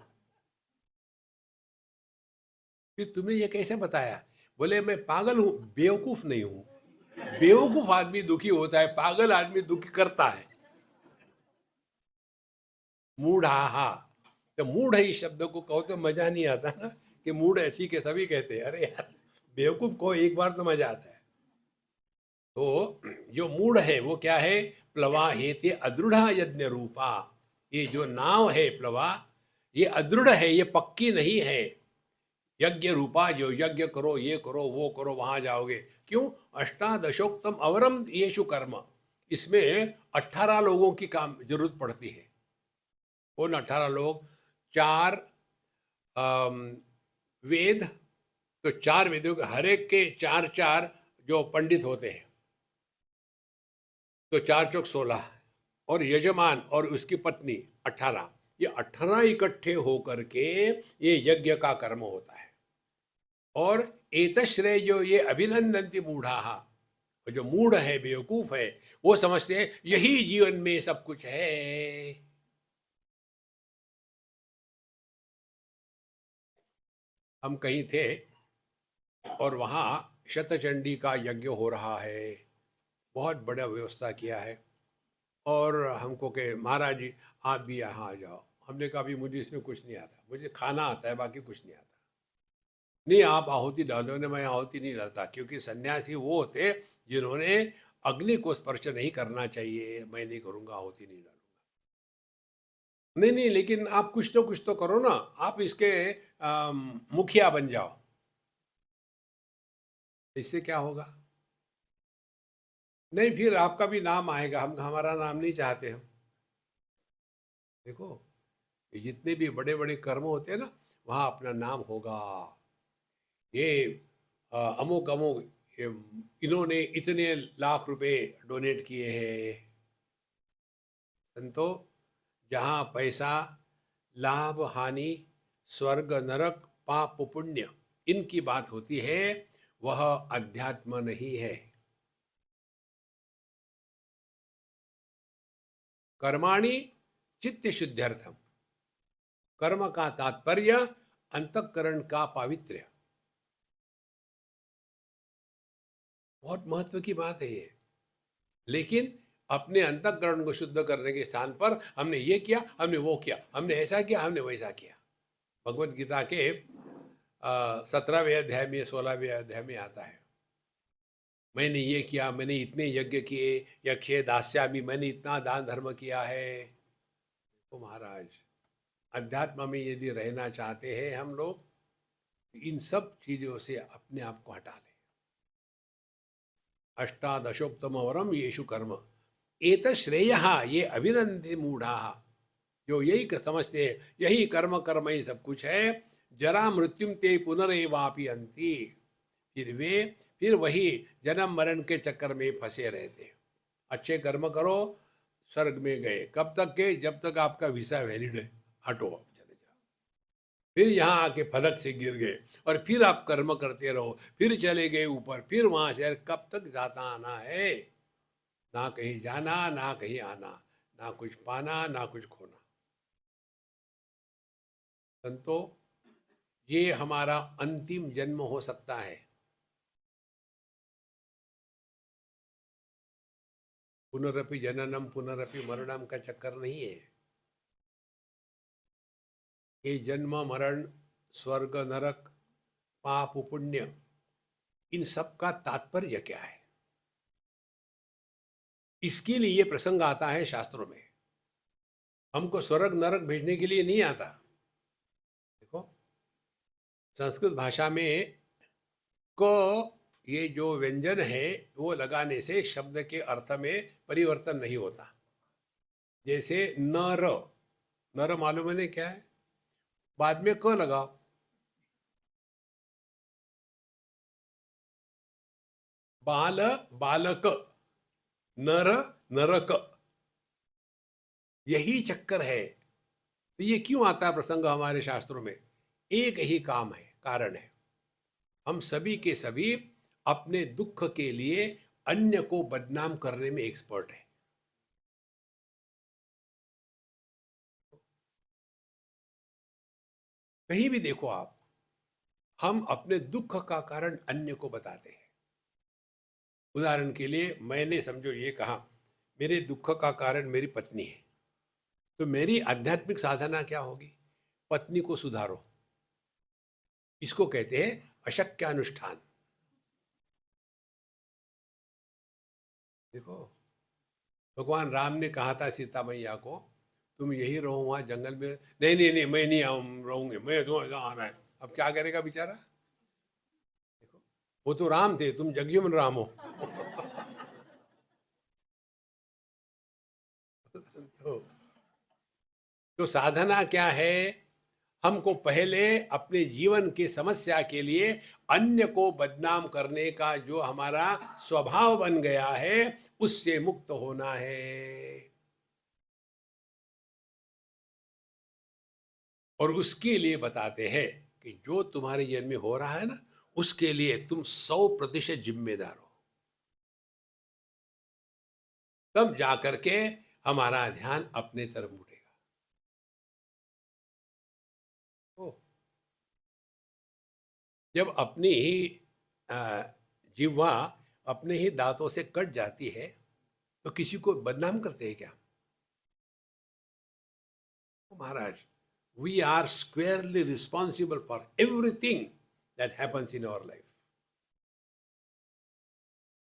Speaker 2: फिर तुमने ये कैसे बताया? बोले मैं पागल हूं, बेवकूफ नहीं हूं। बेवकूफ आदमी दुखी होता है, पागल आदमी दुखी करता है। मूढ़ाहा, तो मूढ़ है इस शब्द को कहो तो मजा नहीं आता ना, कि मूढ़ है, ठीक है सभी कहते हैं, अरे यार बेवकूफ को एक बार तो मजा आता है। तो जो मूढ़ है वो क्या है? प्लवा हेते अदृढ़ यज्ञ रूपा, ये जो नाव है प्लवा, ये अदृढ़ है, ये पक्की नहीं है। यज्ञ रूपा, जो यज्ञ करो, ये करो, वो करो, वहां जाओगे। क्यों? अष्टादशोक्तम अवरम येषु कर्म, इसमें 18 लोगों की काम जरूरत पड़ती है। कौन 18 लोग? 4 वेद, तो 4 वेदों के हर एक के 4 4 जो पंडित होते हैं, तो 4 चौक 16 और यजमान और उसकी पत्नी 18, ये 18 इकट्ठे होकर के ये यज्ञ का कर्म होता है। और एतश्रेय जो ये अभिनंदन्ति मूढ़ाः, जो मूढ़ है, बेवकूफ है, वो समझते हैं यही जीवन में सब कुछ है। हम कहीं थे और वहां शतचंडी का यज्ञ हो रहा है, बहुत बड़ा व्यवस्था किया है। और हमको के महाराज जी आप भी यहाँ आ जाओ। हमने कहा भी मुझे इसमें कुछ नहीं आता, मुझे खाना आता है, बाकी कुछ नहीं आता। नहीं आप आहुति डालो ने, मैं आहुति नहीं डालता, क्योंकि सन्यासी वो होते जिन्होंने अग्नि को स्पर्श नहीं करना चाहिए। मैं नहीं करूंगा, आहुति नहीं डालूंगा। नहीं नहीं, लेकिन आप कुछ तो करो ना, आप इसके मुखिया बन जाओ। इससे क्या होगा? नहीं, फिर आपका भी नाम आएगा, हम हमारा नाम नहीं चाहते हम। देखो, ये जितने भी बड़े बड़े कर्म होते हैं ना, वहां अपना नाम होगा। ये अमुक अमुक, ये इन्होंने इतने लाख रुपए डोनेट किए हैं। संतो, जहाँ पैसा, लाभ हानि, स्वर्ग नरक, पाप पुण्य, इनकी बात होती है, वह अध्यात्म नहीं है। कर्माणि चित्त शुद्ध्यर्थम, कर्म का तात्पर्य अंतःकरण का पावित्र्य। बहुत महत्व की बात है ये। लेकिन अपने अंतःकरण को शुद्ध करने के स्थान पर हमने ये किया, हमने वो किया, हमने ऐसा किया, हमने वैसा किया। भगवत गीता के 17वें अध्याय में 16वें अध्याय में आता है, मैंने ये किया, मैंने इतने यज्ञ किए, यक्षे दास्यामि, मैंने इतना दान धर्म किया है। तो महाराज, अध्यात्म में यदि रहना चाहते हैं हम लोग, इन सब चीजों से अपने आप को हटा लें। अष्टादशोक्तम वरम येषु कर्म एत श्रेय, ये अभिनंदि मूढ़ा, जो यही समझते हैं यही कर्म कर्म ही सब कुछ है। जरा मृत्युम ते पुनरेवापि अंति, फिर वही जन्म मरण के चक्कर में फंसे रहते। अच्छे कर्म करो, स्वर्ग में गए, कब तक के? जब तक आपका वीसा वैलिड है, हटो अब चले जाओ। फिर यहाँ आके फलक से गिर गए और फिर आप कर्म करते रहो, फिर चले गए ऊपर, फिर वहां से कब तक जाता आना है? ना कहीं जाना, ना कहीं आना, ना कुछ पाना, ना कुछ खोना। संतो, ये हमारा अंतिम जन्म हो सकता है। पुनरपि जननम पुनरपि मरणम का चक्कर नहीं है। ये जन्म मरण, स्वर्ग नरक, पाप पुण्य, इन सब का तात्पर्य क्या है? इसके लिए ये प्रसंग आता है शास्त्रों में। हमको स्वर्ग नरक भेजने के लिए नहीं आता। देखो, संस्कृत भाषा में को ये जो व्यंजन है वो लगाने से शब्द के अर्थ में परिवर्तन नहीं होता। जैसे नर, नर मालूम है ना क्या है? बाद में क लगाओ। बाल, बालक, नर, नरक, यही चक्कर है। तो ये क्यों आता है प्रसंग हमारे शास्त्रों में? एक ही काम है, कारण है। हम सभी के सभी अपने दुख के लिए अन्य को बदनाम करने में एक्सपर्ट है। कहीं भी देखो आप, हम अपने दुख का कारण अन्य को बताते हैं। उदाहरण के लिए, मैंने समझो ये कहा मेरे दुख का कारण मेरी पत्नी है, तो मेरी आध्यात्मिक साधना क्या होगी? पत्नी को सुधारो। इसको कहते हैं अशक्यानुष्ठान। देखो, भगवान राम ने कहा था सीता मैया को, तुम यही रहो वहां जंगल में। नहीं नहीं नहीं, मैं नहीं रहूंगी, मैं तुम्हारे आना है। अब क्या करेगा बेचारा? देखो, वो तो राम थे, तुम जगजीवन राम हो। तो, तो साधना क्या है? हमको पहले अपने जीवन की समस्या के लिए अन्य को बदनाम करने का जो हमारा स्वभाव बन गया है, उससे मुक्त होना है। और उसके लिए बताते हैं कि जो तुम्हारे जीवन में हो रहा है ना, उसके लिए तुम 100% जिम्मेदार हो। तब जाकर के हमारा ध्यान अपने तरफ मुड़ेगा। ओ, जब अपनी ही अ, जिह्वा अपने ही दांतों से कट जाती है, तो किसी को बदनाम करते हैं क्या? तो महाराज, we are squarely responsible for everything that happens in our life.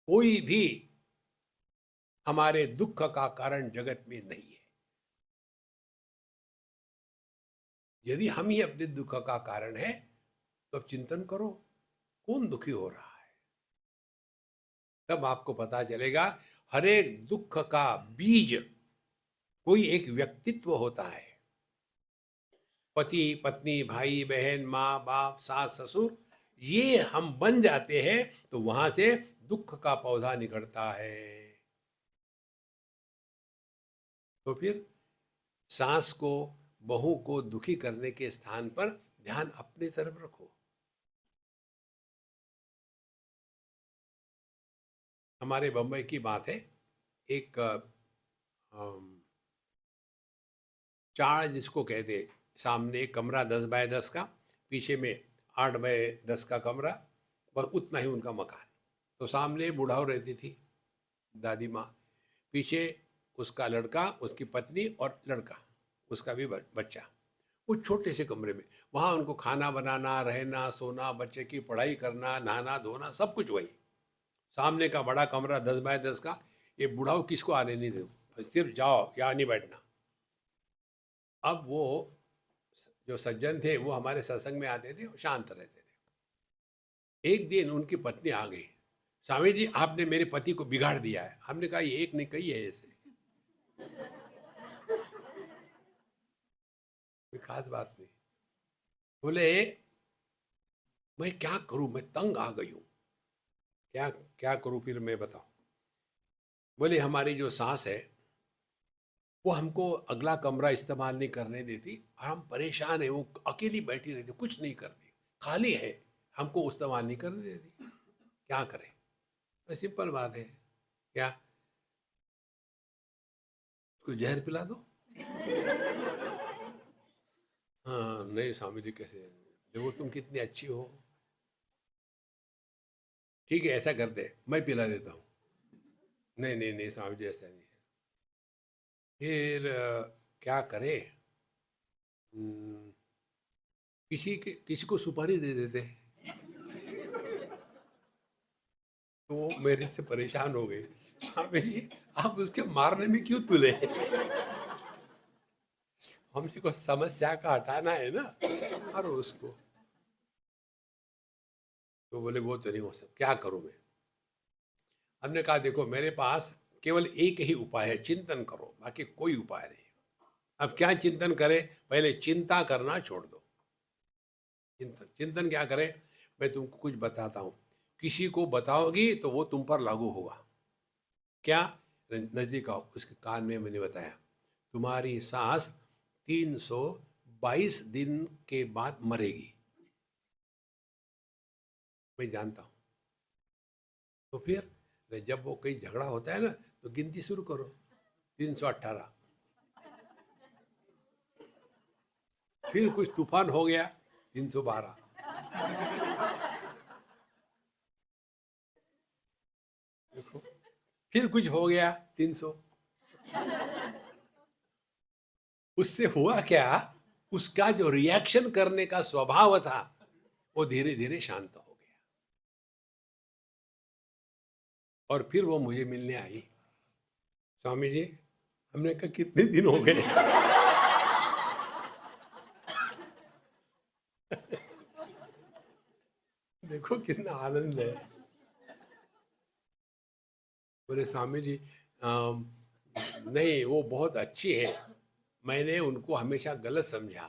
Speaker 2: कोई भी हमारे दुख का कारण जगत में नहीं है। यदि हम ही अपने दुख का कारण है, तो अब चिंतन करो, कौन दुखी हो रहा है? तब आपको पता चलेगा, हर एक दुख का बीज कोई एक व्यक्तित्व होता है। पति पत्नी, भाई बहन, माँ बाप, सास ससुर, ये हम बन जाते हैं, तो वहां से दुख का पौधा निकलता है। तो फिर सास को, बहू को दुखी करने के स्थान पर ध्यान अपनी तरफ रखो। हमारे बम्बई की बात है, एक चार जिसको कहते, सामने एक कमरा 10 बाय 10 का, पीछे में 8 बाय 10 का कमरा, बस उतना ही उनका मकान। तो सामने बुढ़ाऊ रहती थी, दादी माँ, पीछे उसका लड़का, उसकी पत्नी और लड़का, उसका भी बच्चा, उस छोटे से कमरे में। वहाँ उनको खाना बनाना, रहना, सोना, बच्चे की पढ़ाई करना, नहाना धोना, सब कुछ वही। सामने का बड़ा कमरा 10 बाय 10 का, ये बुढ़ाऊ किसको आने नहीं दे, सिर्फ जाओ, यहाँ नहीं बैठना। अब वो जो सज्जन थे, वो हमारे सत्संग में आते थे, शांत रहते थे। एक दिन उनकी पत्नी आ गई, स्वामी जी आपने मेरे पति को बिगाड़ दिया है। हमने कहा, ये एक नहीं कही है ऐसे, कोई खास बात नहीं। बोले, मैं क्या करूं, मैं तंग आ गई हूं, क्या क्या करूं फिर मैं बताऊं। बोले, हमारी जो सास है, वो हमको अगला कमरा इस्तेमाल नहीं करने देती, और हम परेशान है, वो अकेली बैठी रहती, कुछ नहीं करती, खाली है, हमको इस्तेमाल नहीं करने देती, क्या करें? तो सिंपल बात है, क्या कोई जहर पिला दो? हाँ नहीं स्वामी जी, कैसे, देखो तुम कितनी अच्छी हो, ठीक है ऐसा करते, मैं पिला देता हूँ। नहीं नहीं नहीं स्वामी जी, ऐसा नहीं है। फिर क्या करे, किसी को सुपारी दे देते। तो वो मेरे से परेशान हो गए, स्वामी जी आप उसके मारने में क्यों तुले? हमने को समस्या का हटाना है ना, मारो उसको। तो बोले, वो तो नहीं हो सकता, क्या करूं मैं? हमने कहा, देखो मेरे पास केवल एक ही उपाय है, चिंतन करो, बाकी कोई उपाय नहीं। अब क्या चिंतन करें? पहले चिंता करना छोड़ दो। चिंतन चिंतन क्या करें? मैं तुमको कुछ बताता हूँ, किसी को बताओगी तो वो तुम पर लागू होगा। क्या? नजदीक आओ, उसके कान में मैंने बताया, तुम्हारी सास 322 दिन के बाद मरेगी, मैं जानता हूँ। तो फिर जब वो कहीं झगड़ा होता है ना, तो गिनती शुरू करो, 318। फिर कुछ तूफान हो गया, 312। देखो, फिर कुछ हो गया, 300। उससे हुआ क्या, उसका जो रिएक्शन करने का स्वभाव था, वो धीरे धीरे शांत हो गया। और फिर वो मुझे मिलने आई, स्वामी जी, हमने कहा कितने दिन हो गए? देखो कितना आनंद है। बोले, स्वामी जी नहीं वो बहुत अच्छी है, मैंने उनको हमेशा गलत समझा।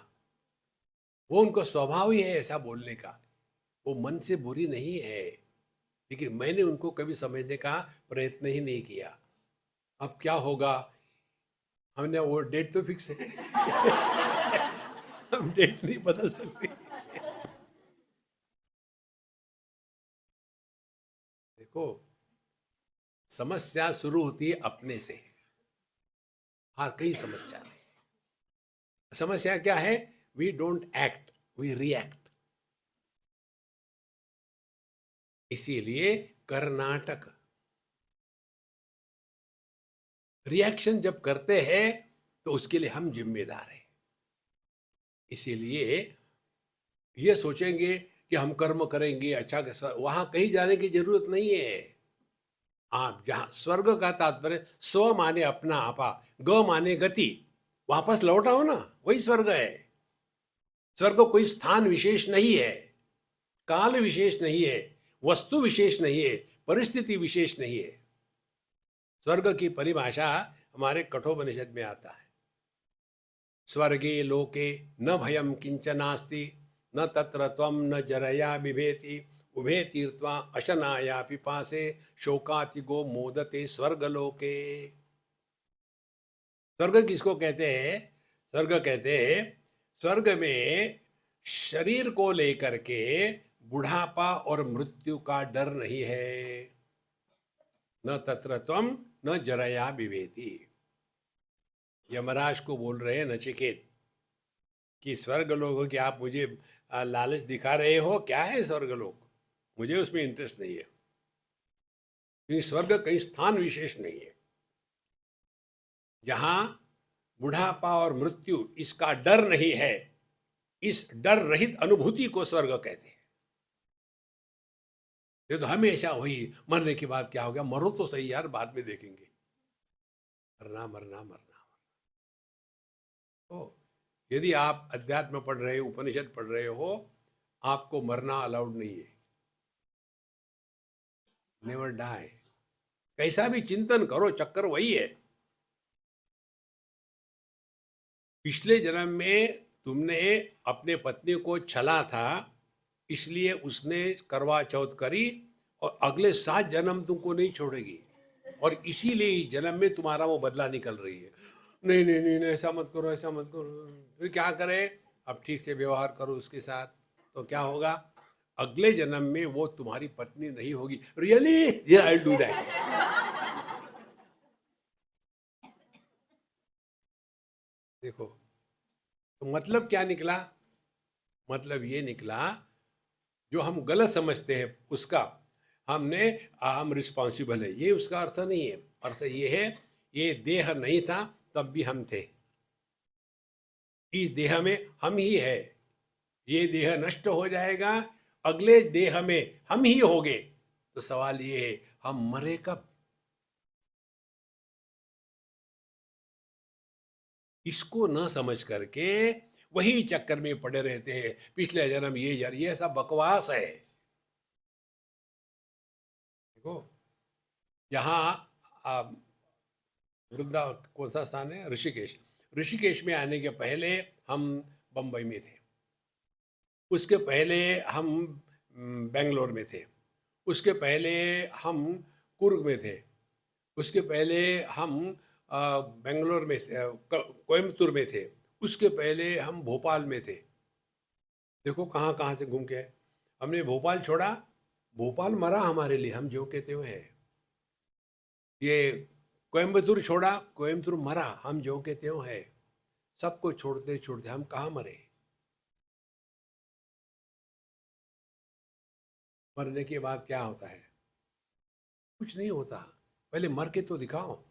Speaker 2: वो उनको स्वभाव ही है ऐसा बोलने का, वो मन से बुरी नहीं है, लेकिन मैंने उनको कभी समझने का प्रयत्न ही नहीं किया। अब क्या होगा, हमने वो डेट तो फिक्स है। हम डेट नहीं बदल सकते। देखो, समस्या शुरू होती है अपने से। हाँ, कई समस्या है। समस्या क्या है? We don't act, we react. इसीलिए कर्नाटक, रिएक्शन जब करते हैं तो उसके लिए हम जिम्मेदार हैं। इसीलिए ये सोचेंगे कि हम कर्म करेंगे अच्छा, वहां कहीं जाने की जरूरत नहीं है। आप जहां स्वर्ग का तात्पर्य स्व माने अपना आपा, ग माने गति, वापस लौट आओ ना, वही स्वर्ग है। स्वर्ग कोई स्थान विशेष नहीं है, काल विशेष नहीं है, वस्तु विशेष नहीं है, परिस्थिति विशेष नहीं है। स्वर्ग की परिभाषा हमारे कठोपनिषद में आता है, स्वर्गे लोके न भयम किंचनास्ति, न तत्र त्वं न जरया बिभेति, उभे तीर्त्वा अशनाया पिपासे, शोकातिगो मोदते स्वर्गलोके। स्वर्ग किसको कहते हैं? स्वर्ग कहते हैं स्वर्ग में शरीर को लेकर के बुढ़ापा और मृत्यु का डर नहीं है। न तत्र त्वं न जरया बिभेति। यमराज को बोल रहे हैं नचिकेत कि स्वर्ग लोग हो कि आप मुझे लालच दिखा रहे हो, क्या है स्वर्ग लोग, मुझे उसमें इंटरेस्ट नहीं है, क्योंकि स्वर्ग कहीं स्थान विशेष नहीं है। जहां बुढ़ापा और मृत्यु इसका डर नहीं है, इस डर रहित अनुभूति को स्वर्ग कहते हैं। ये तो हमेशा वही, मरने के बाद क्या हो गया, मरो तो सही यार, बाद में देखेंगे, मरना मरना मरना। तो यदि आप अध्यात्म पढ़ रहे हो, उपनिषद पढ़ रहे हो, आपको मरना अलाउड नहीं है। Never die. कैसा भी चिंतन करो, चक्कर वही है। पिछले जन्म में तुमने अपने पत्नी को छला था, इसलिए उसने करवा चौथ करी, और अगले 7 जन्म तुमको नहीं छोड़ेगी, और इसीलिए जन्म में तुम्हारा वो बदला निकल रही है। नहीं नहीं नहीं नहीं, ऐसा मत करो, ऐसा मत करो। फिर क्या करे? अब ठीक से व्यवहार करो उसके साथ, तो क्या होगा, अगले जन्म में वो तुम्हारी पत्नी नहीं होगी। रियली, ये आई डू दैट। देखो, तो मतलब क्या निकला? मतलब ये निकला, जो हम गलत समझते हैं उसका हमने, हम रिस्पॉन्सिबल है, ये उसका अर्थ नहीं है। अर्थ ये है, ये देह नहीं था तब भी हम थे, इस देह में हम ही है, ये देह नष्ट हो जाएगा, अगले देह में हम ही होंगे। तो सवाल ये है, हम मरे कब? इसको न समझ करके वही चक्कर में पड़े रहते हैं, पिछले जन्म ये यार, ये सब बकवास है। देखो, यहाँ वृंदा कौन सा स्थान है, ऋषिकेश। ऋषिकेश में आने के पहले हम बम्बई में थे, उसके पहले हम बेंगलोर में थे, उसके पहले हम कुर्ग में थे, उसके पहले हम बेंगलोर में थे, कोयम्बतूर में थे, उसके पहले हम भोपाल में थे। देखो कहाँ कहाँ से घूम के आए। हमने भोपाल छोड़ा, भोपाल मरा हमारे लिए, हम जो कहते हुए हैं। ये कोयम्बतूर छोड़ा, कोयम्बतूर मरा, हम जो कहते हो है। सबको छोड़ते छोड़ते हम कहाँ मरे? मरने के बाद क्या होता है? कुछ नहीं होता, पहले मर के तो दिखाओ।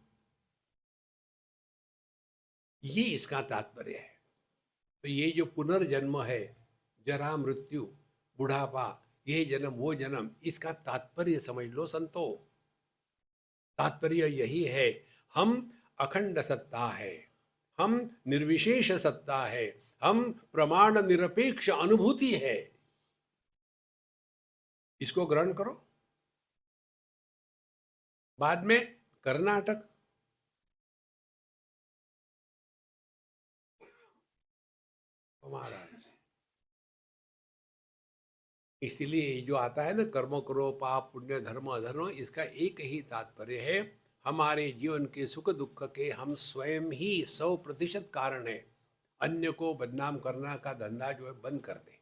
Speaker 2: ये इसका तात्पर्य है। तो ये जो पुनर्जन्म है, जरा मृत्यु बुढ़ापा, ये जन्म वो जन्म, इसका तात्पर्य समझ लो संतो। तात्पर्य यही है, हम अखंड सत्ता है, हम निर्विशेष सत्ता है, हम प्रमाण निरपेक्ष अनुभूति है। इसको ग्रहण करो। बाद में कर्नाटक, महाराज इसलिए जो आता है ना, कर्म करो, पाप पुण्य धर्म अधर्म, इसका एक ही तात्पर्य है, हमारे जीवन के सुख दुख के हम स्वयं ही 100% कारण है। अन्य को बदनाम करना का धंधा जो है बंद कर दें,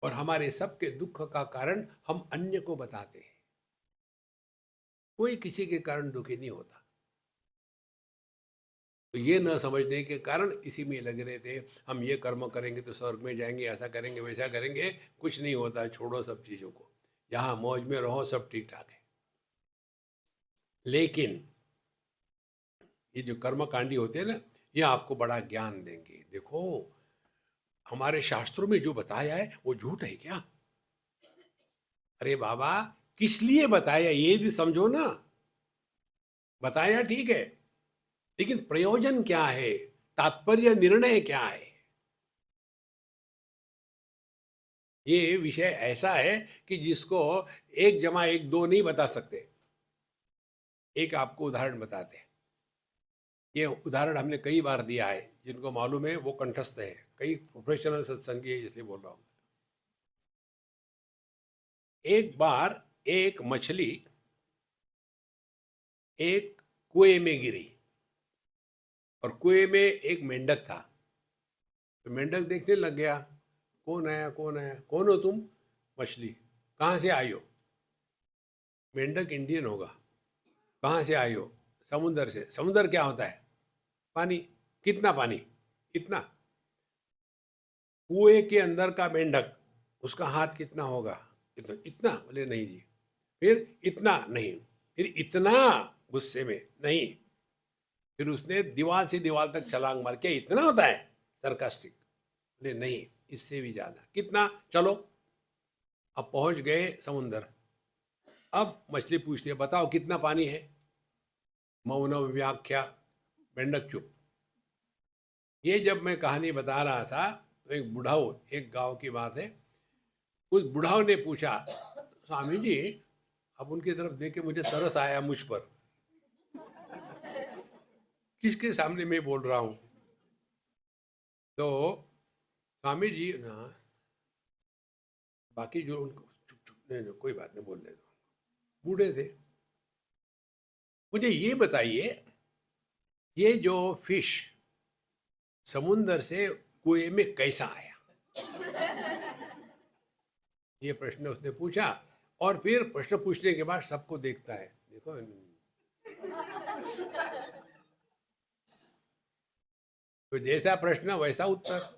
Speaker 2: और हमारे सबके दुख का कारण हम अन्य को बताते हैं। कोई किसी के कारण दुखी नहीं होता। तो ये न समझने के कारण इसी में लगे रहते हैं, हम ये कर्म करेंगे तो स्वर्ग में जाएंगे, ऐसा करेंगे वैसा करेंगे। कुछ नहीं होता, छोड़ो सब चीज़ों को, यहाँ मौज में रहो, सब ठीक ठाक है। लेकिन ये जो कर्मकांडी होते हैं ना, ये आपको बड़ा ज्ञान देंगे। देखो, हमारे शास्त्रों में जो बताया है वो झूठ है क्या? अरे बाबा, किस लिए बताया ये भी समझो ना। बताया ठीक है, लेकिन प्रयोजन क्या है, तात्पर्य निर्णय क्या है? ये विषय ऐसा है कि जिसको 1+1 2 नहीं बता सकते। एक आपको उदाहरण बताते हैं। ये उदाहरण हमने कई बार दिया है, जिनको मालूम है वो कंठस्थ है, कई प्रोफेशनल सत्संगी है, इसलिए बोल रहा हूं। एक बार एक मछली एक कुएं में गिरी, और कुएं में एक मेंढक था। तो मेंढक देखने लग गया, कौन आया कौन आया, कौन हो तुम? मछली। कहाँ से आई हो? मेंढक इंडियन होगा। कहाँ से आई हो? समुद्र से। समुद्र क्या होता है? पानी। कितना पानी? इतना। कुएं के अंदर का मेंढक, उसका हाथ कितना होगा? इतना। इतना? बोले नहीं जी। फिर इतना? नहीं। फिर इतना? गुस्से में नहीं। फिर उसने दीवार से दीवार तक छलांग मार के, इतना होता है? सरकास्टिक। बोले नहीं, इससे भी ज्यादा। कितना? चलो। अब पहुंच गए समुद्र। अब मछली पूछती है, बताओ कितना पानी है? मौन व्याख्या। मेंढक चुप। ये जब मैं कहानी बता रहा था, तो एक बुढ़ाऊ, एक गांव की बात है, उस बुढ़ाऊ ने पूछा, स्वामी जी, अब उनकी तरफ देख के मुझे तरस आया मुझ पर। किसके सामने मैं बोल रहा हूं? तो स्वामी जी ना, बाकी जो उनको चुप चुप, नहीं, कोई बात नहीं, बोलने दो। बूढ़े थे। मुझे ये बताइए, ये जो फिश समुंदर से कुएं में कैसा आया? ये प्रश्न उसने पूछा, और फिर प्रश्न पूछने के बाद सबको देखता है, देखो। तो जैसा प्रश्न वैसा उत्तर।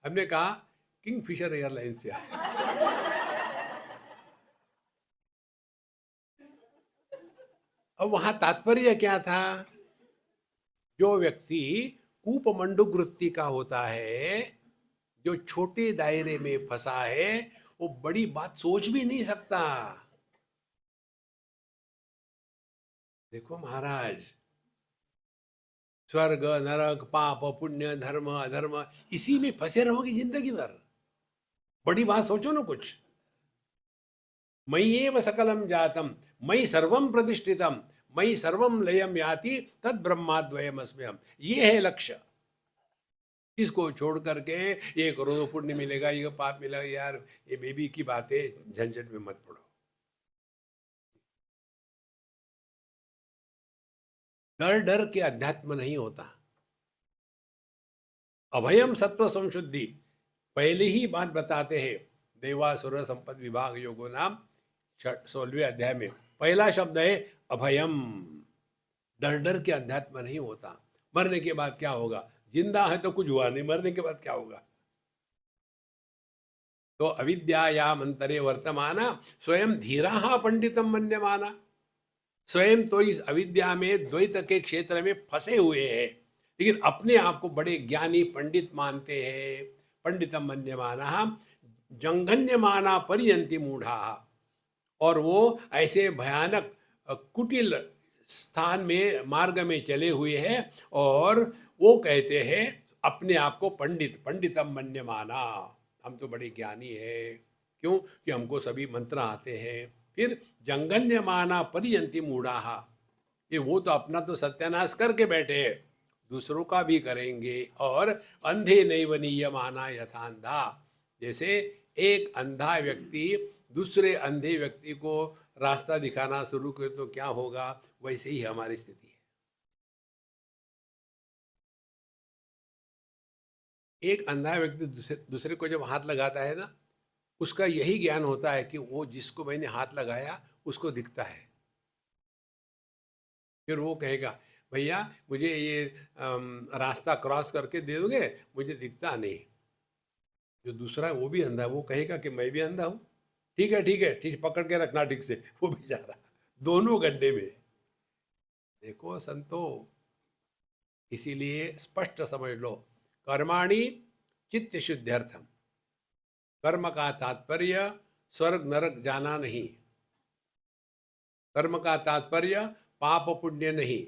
Speaker 2: हमने कहा किंगफिशर एयरलाइन से आया। अब वहां तात्पर्य क्या था? जो व्यक्ति कूपमंडूक वृत्ति का होता है, जो छोटे दायरे में फंसा है, वो बड़ी बात सोच भी नहीं सकता। देखो महाराज, स्वर्ग नरक, पाप पुण्य, धर्म अधर्म, इसी में फंसे रहोगे जिंदगी भर। बड़ी बात सोचो ना कुछ। मय्येव सकलम जातम, मयि सर्वम प्रतिष्ठितम, मयि सर्वम लयम याति, तद ब्रह्माद्वयम अस्म्यहम्। ये है लक्ष्य। इसको छोड़ करके ये करो तो पुण्य मिलेगा, ये पाप मिलेगा, यार ये बेबी की बातें, झंझट में मत पड़ो। डर डर के अध्यात्म नहीं होता। अभयम सत्व संशुद्धि, पहले ही बात बताते हैं, देवासुर संपद विभाग योगो नाम 16वें अध्याय में पहला शब्द है अभयम। डर डर के अध्यात्म नहीं होता। मरने के बाद क्या होगा? जिंदा है तो कुछ हुआ नहीं, मरने के बाद क्या होगा? तो अविद्यायाम अंतरे वर्तमाना स्वयं धीरा पंडितम मन्यमाना। स्वयं तो इस अविद्या में, द्वैत के क्षेत्र में फंसे हुए हैं, लेकिन अपने आप को बड़े ज्ञानी पंडित मानते हैं। पंडितम मन्यमाना जंघन्यमाना पर्यंति मूढ़ा। और वो ऐसे भयानक कुटिल स्थान में, मार्ग में चले हुए हैं, और वो कहते हैं अपने आप को पंडित, पंडितम मन्यमाना, हम तो बड़े ज्ञानी है। क्यों? कि हमको सभी मंत्र आते हैं। फिर जंगन्यमाना पर्यंति मूढ़ाहा, ये वो तो अपना तो सत्यानाश करके बैठे हैं, दूसरों का भी करेंगे। और अंधे नैव नीयमाना यथांधा, जैसे एक अंधा व्यक्ति दूसरे अंधे व्यक्ति को रास्ता दिखाना शुरू करे तो क्या होगा, वैसे ही हमारी स्थिति है। एक अंधा व्यक्ति दूसरे दूसरे को जब हाथ लगाता है ना, उसका यही ज्ञान होता है कि वो जिसको मैंने हाथ लगाया उसको दिखता है। फिर वो कहेगा, भैया मुझे ये रास्ता क्रॉस करके दे दोगे, मुझे दिखता नहीं। जो दूसरा है वो भी अंधा है, वो कहेगा कि मैं भी अंधा हूँ। ठीक है ठीक है ठीक, पकड़ के रखना ठीक से, वो भी जा रहा, दोनों गड्ढे में। देखो संतो, इसीलिए स्पष्ट समझ लो, कर्माणि चित्त शुद्ध्यर्थम। कर्म का तात्पर्य स्वर्ग नरक जाना नहीं, कर्म का तात्पर्य पाप पुण्य नहीं,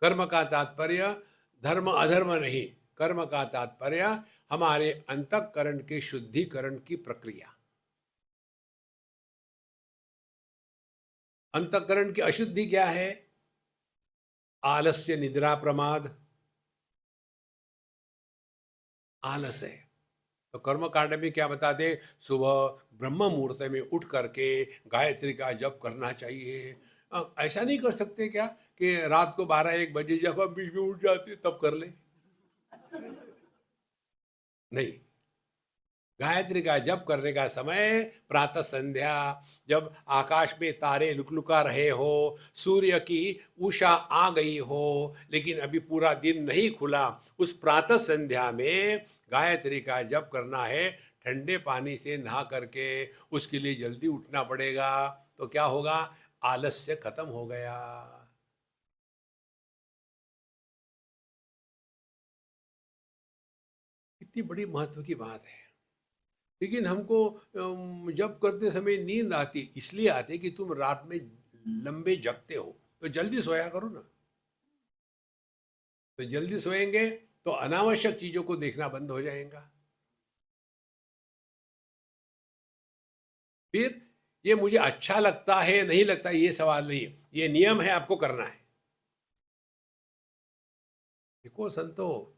Speaker 2: कर्म का तात्पर्य धर्म अधर्म नहीं, कर्म का तात्पर्य हमारे अंतःकरण के शुद्धिकरण की प्रक्रिया। अंतःकरण की अशुद्धि क्या है? आलस्य, निद्रा, प्रमाद। आलस है। तो कर्म कांड में क्या बताते? सुबह ब्रह्म मुहूर्त में उठ करके गायत्री का जप करना चाहिए। ऐसा नहीं कर सकते क्या कि रात को 12-1 बजे जब आप बीच में उठ जाते तब कर ले? नहीं, गायत्री का जप करने का समय प्रातः संध्या, जब आकाश में तारे लुकलुका रहे हो, सूर्य की उषा आ गई हो, लेकिन अभी पूरा दिन नहीं खुला, उस प्रातः संध्या में गायत्री का जप करना है। ठंडे पानी से नहा करके उसके लिए जल्दी उठना पड़ेगा। तो क्या होगा? आलस्य खत्म हो गया। इतनी बड़ी महत्व की बात है। लेकिन हमको जब करते समय नींद आती, इसलिए आती कि तुम रात में लंबे जगते हो, तो जल्दी सोया करो ना। तो जल्दी सोएंगे तो अनावश्यक चीजों को देखना बंद हो जाएगा। फिर ये मुझे अच्छा लगता है नहीं लगता ये सवाल नहीं है, ये नियम है, आपको करना है। देखो संतो,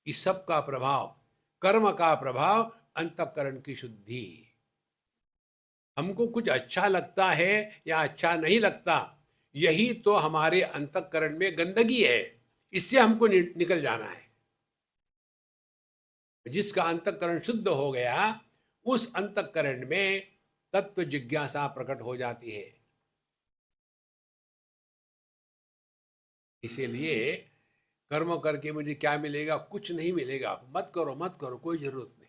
Speaker 2: इस सब का प्रभाव, कर्म का प्रभाव अंतःकरण की शुद्धि। हमको कुछ अच्छा लगता है या अच्छा नहीं लगता, यही तो हमारे अंतःकरण में गंदगी है, इससे हमको निकल जाना है। जिसका अंतःकरण शुद्ध हो गया, उस अंतःकरण में तत्व जिज्ञासा प्रकट हो जाती है। इसीलिए कर्म करके मुझे क्या मिलेगा? कुछ नहीं मिलेगा। मत करो मत करो, कोई जरूरत नहीं।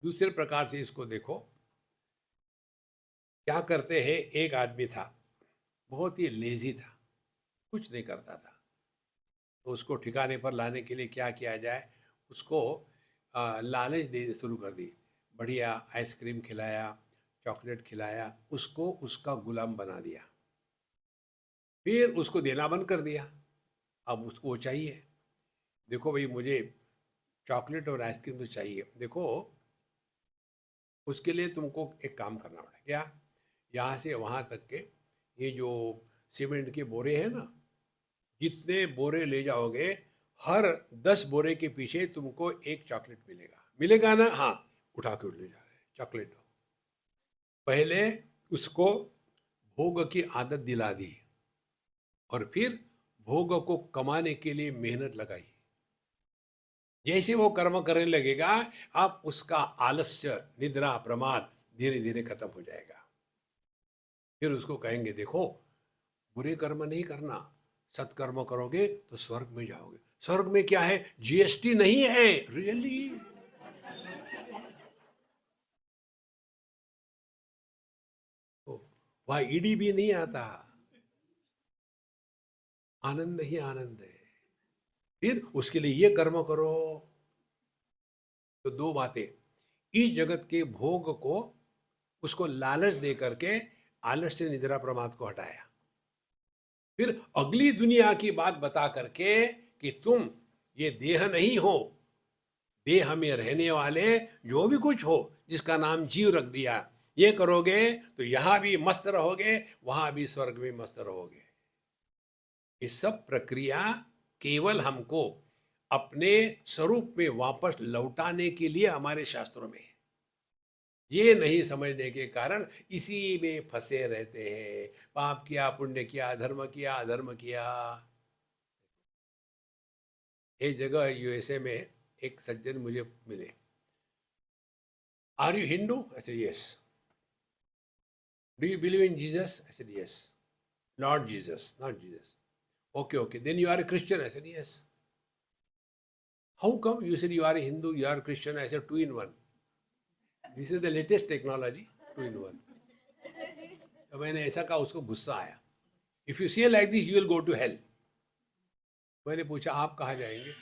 Speaker 2: दूसरे प्रकार से इसको देखो, क्या करते हैं, एक आदमी था, बहुत ही लेजी था, कुछ नहीं करता था। तो उसको ठिकाने पर लाने के लिए क्या किया जाए, उसको लालच दे शुरू कर दी। बढ़िया आइसक्रीम खिलाया, चॉकलेट खिलाया, उसको उसका गुलाम बना दिया। फिर उसको देना बंद कर दिया। अब उसको वो चाहिए, देखो भाई मुझे चॉकलेट और आइसक्रीम तो चाहिए। देखो, उसके लिए तुमको एक काम करना पड़ेगा। क्या? यहाँ से वहाँ तक के ये जो सीमेंट के बोरे हैं ना, जितने बोरे ले जाओगे, हर 10 बोरे के पीछे तुमको एक चॉकलेट मिलेगा। मिलेगा ना? हाँ, उठा के ले जा रहे हैं चॉकलेट। पहले उसको भोग की आदत दिला दी और फिर भोग को कमाने के लिए मेहनत लगाई। जैसे वो कर्म करने लगेगा, अब उसका आलस्य, निद्रा, प्रमाद धीरे धीरे खत्म हो जाएगा। फिर उसको कहेंगे, देखो बुरे कर्म नहीं करना, सत्कर्म करोगे तो स्वर्ग में जाओगे। स्वर्ग में क्या है? जीएसटी नहीं है। रियली? वहां ईडी भी नहीं आता, आनंद ही आनंद है। फिर उसके लिए ये कर्म करो। तो दो बातें, इस जगत के भोग को उसको लालच दे करके आलस्य, निद्रा, प्रमाद को हटाया। फिर अगली दुनिया की बात बता करके कि तुम ये देह नहीं हो, देह में रहने वाले जो भी कुछ हो, जिसका नाम जीव रख दिया, ये करोगे तो यहां भी मस्त रहोगे, वहां भी स्वर्ग में मस्त रहोगे। ये सब प्रक्रिया केवल हमको अपने स्वरूप में वापस लौटाने के लिए हमारे शास्त्रों में है। ये नहीं समझने के कारण इसी में फंसे रहते हैं। पाप किया, पुण्य किया, धर्म किया, अधर्म किया। एक जगह यूएसए में एक सज्जन मुझे मिले। Are you Hindu? I said yes. Do you believe in Jesus? I said yes. Not Jesus, not Jesus. Okay, okay. Then you are a Christian? I said, yes. How come? You said you are a Hindu, you are a Christian. I said, two in one. This is the latest technology, two in one. तो मैंने ऐसा कहा, उसको गुस्सा आया. If you say like this, you will go to hell. मैंने पूछा, आप कहाँ जाएंगे?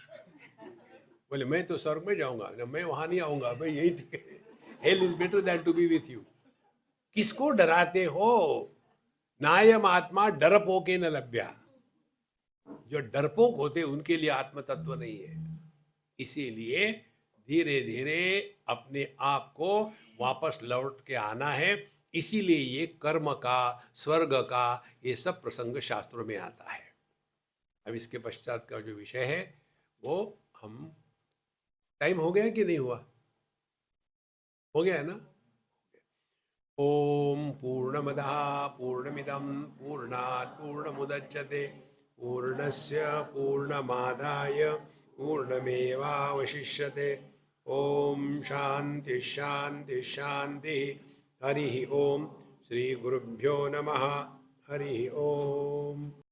Speaker 2: बोले, मैं तो स्वर्ग में जाऊंगा. मैं वहां नहीं आऊंगा, मैं यही ठीक है. Hell is better than to be with you. किसको डराते हो? नायम आत्मा डरपोके न लभ्या. जो डरपोक होते उनके लिए आत्म तत्व नहीं है. इसीलिए धीरे धीरे अपने आप को वापस लौट के आना है. इसीलिए ये कर्म का, स्वर्ग का, ये सब प्रसंग शास्त्रों में आता है. अब इसके पश्चात का जो विषय है वो हम, टाइम हो गया कि नहीं हुआ? हो गया है ना? ओम पूर्णमदः पूर्णमिदं पूर्णात् पूर्णमुदच्यते पूर्णस्य पूर्णमादाय पूर्णमेवावशिष्यते. ओम शांति शांति शांति. हरि ओम. श्री गुरुभ्यो नमः. हरि ओम.